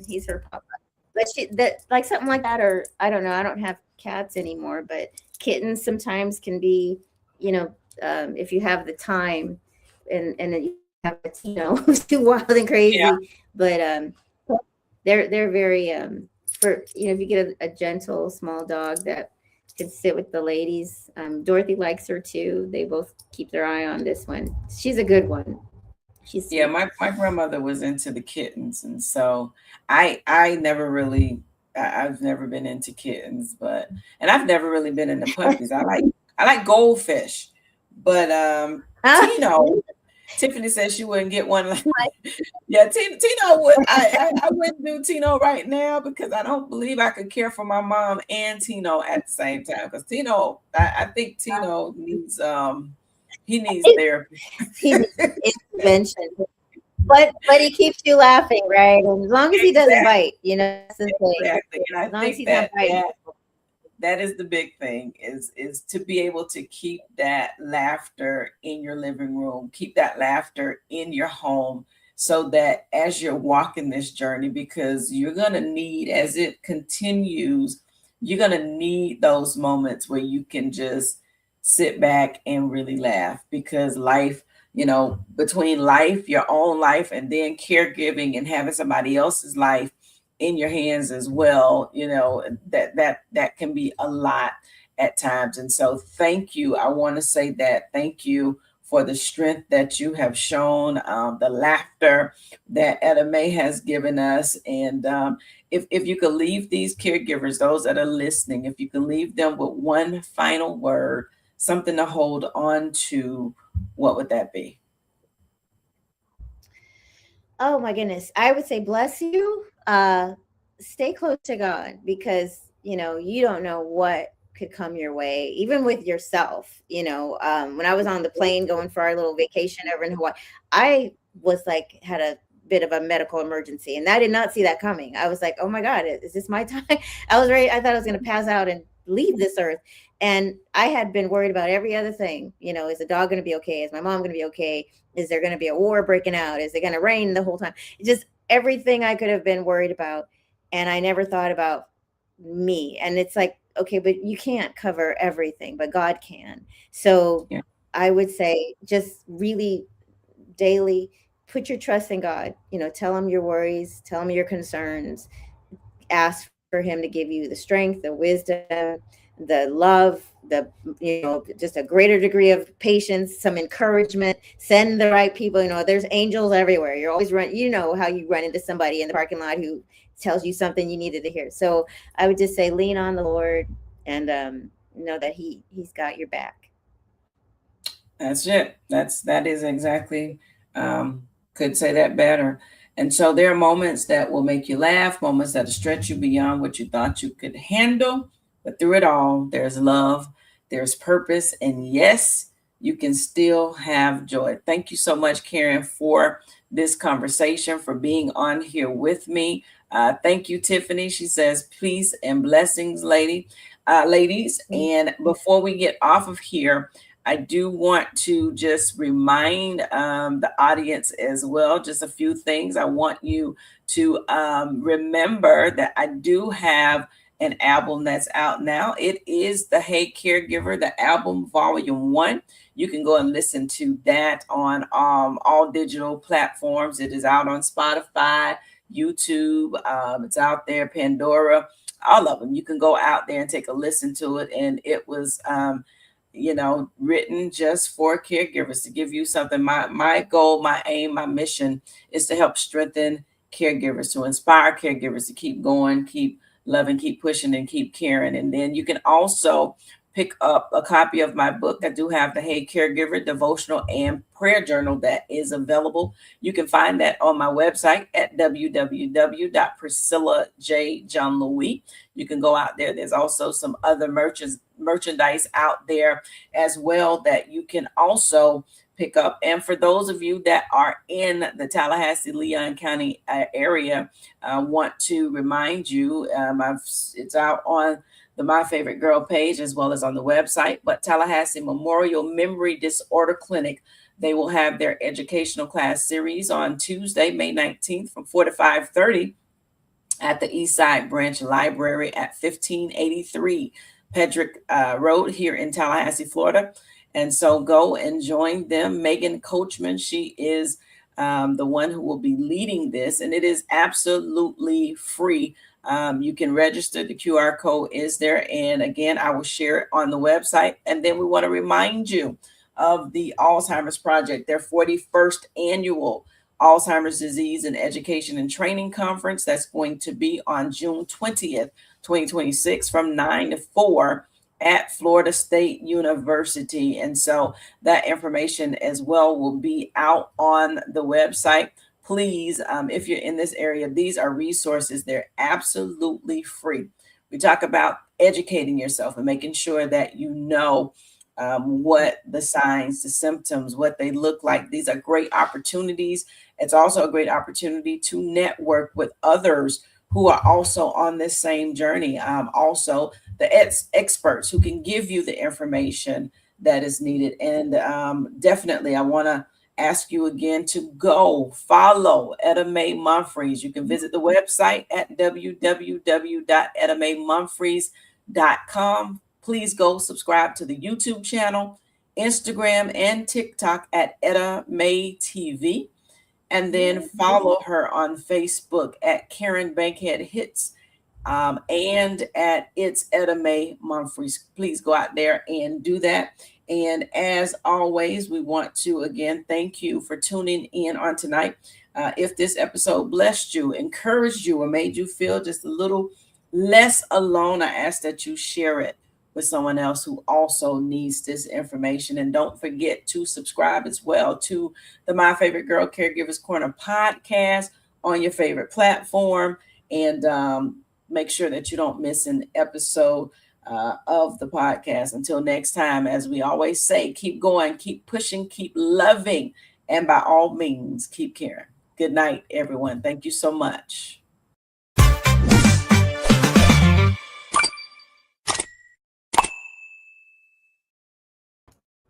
he's her papa. But that like something like that, or I don't know. I don't have cats anymore, but kittens sometimes can be, you know, if you have the time, and then you have a who's too wild and yeah. crazy. But they're very for if you get a gentle small dog that can sit with the ladies. Dorothy likes her too. They both keep their eye on this one. She's a good one. She's Yeah, sweet. my grandmother was into the kittens, and so I never really I've never been into kittens, but and I've never really been into puppies. I like goldfish, but Ah, Tino, Tiffany said she wouldn't get one. Yeah, Tino would. I wouldn't do Tino right now because I don't believe I could care for my mom and Tino at the same time. Because Tino, I think Tino needs he needs therapy. he needs intervention. But he keeps you laughing, right? And as long as he doesn't Exactly, bite, that's the thing. exactly. And I As long as think he's not biting. that is the big thing is to be able to keep that laughter in your living room, keep that laughter in your home, so that as you're walking this journey, because you're going to need, as it continues, you're going to need those moments where you can just sit back and really laugh, because life, between life, your own life, and then caregiving and having somebody else's life in your hands as well, that can be a lot at times. And so thank you, I want to say that thank you for the strength that you have shown, the laughter that Etta May has given us. And if you could leave these caregivers, those that are listening, if you can leave them with one final word, something to hold on to, what would that be? Oh my goodness. I would say bless you. Stay close to God, because you don't know what could come your way, even with yourself. When I was on the plane going for our little vacation over in Hawaii, I was like had a bit of a medical emergency, and I did not see that coming. I was like, oh my God, is this my time? I was ready. I thought I was going to pass out and leave this earth. And I had been worried about every other thing. Is the dog going to be okay? Is my mom going to be okay? Is there going to be a war breaking out? Is it going to rain the whole time? Just everything I could have been worried about. And I never thought about me. And it's like, okay, but you can't cover everything, but God can. So Yeah. I would say just really daily put your trust in God. Tell him your worries, tell him your concerns, ask for him to give you the strength, the wisdom, the love, the just a greater degree of patience, some encouragement. Send the right people. There's angels everywhere. You're always how you run into somebody in the parking lot who tells you something you needed to hear. So I would just say lean on the Lord, and know that he's got your back. That's it. That is exactly, could say that better. And so there are moments that will make you laugh, moments that will stretch you beyond what you thought you could handle. But through it all, there's love, there's purpose, and yes, you can still have joy. Thank you so much, Karen, for this conversation, for being on here with me. Thank you, Tiffany. She says, peace and blessings, ladies. And before we get off of here, I do want to just remind the audience as well, just a few things. I want you to remember that I do have an album that's out now. It is the Hey Caregiver, the album volume 1. You can go and listen to that on all digital platforms. It is out on Spotify, YouTube. It's out there, Pandora, all of them. You can go out there and take a listen to it. And it was written just for caregivers, to give you something. My goal, my aim, my mission is to help strengthen caregivers, to inspire caregivers to keep going, keep loving, keep pushing, and keep caring. And then you can also pick up a copy of my book. I do have the Hey Caregiver devotional and prayer journal that is available. You can find that on my website at www.priscillajjohnlouis. You can go out there. There's also some other merchandise out there as well that you can also pick up. And for those of you that are in the Tallahassee, Leon County area, I want to remind you, it's out on the My Favorite Girl page as well as on the website, but Tallahassee Memorial Memory Disorder Clinic, they will have their educational class series on Tuesday, May 19th from 4 to 5:30 at the Eastside Branch Library at 1583 Pedrick Road here in Tallahassee, Florida. And so go and join them. Megan Coachman, she is the one who will be leading this, and it is absolutely free. You can register. The QR code is there. And again, I will share it on the website. And then we want to remind you of the Alzheimer's Project, their 41st annual Alzheimer's Disease and Education and Training Conference. That's going to be on June 20th, 2026 from 9 to 4 at Florida State University. And so that information as well will be out on the website. Please, if you're in this area, these are resources. They're absolutely free. We talk about educating yourself and making sure that you know what the signs, the symptoms, what they look like. These are great opportunities. It's also a great opportunity to network with others who are also on this same journey. Also, the experts who can give you the information that is needed. And definitely, I want to ask you again to go follow Etta Mae Mumfries. You can visit the website at www.ettamayemumfries.com. Please go subscribe to the YouTube channel, Instagram, and TikTok at Etta Mae TV. And then follow her on Facebook at Karen Bankhead Hits and at It's Etta Mae Mumfries. Please go out there and do that. And as always, we want to again thank you for tuning in on tonight. If this episode blessed you, encouraged you, or made you feel just a little less alone, I ask that you share it with someone else who also needs this information. And don't forget to subscribe as well to the My Favorite Girl Caregivers Corner podcast on your favorite platform. And make sure that you don't miss an episode of the podcast. Until next time, as we always say, keep going, keep pushing, keep loving, and by all means, keep caring. Good night, everyone. Thank you so much.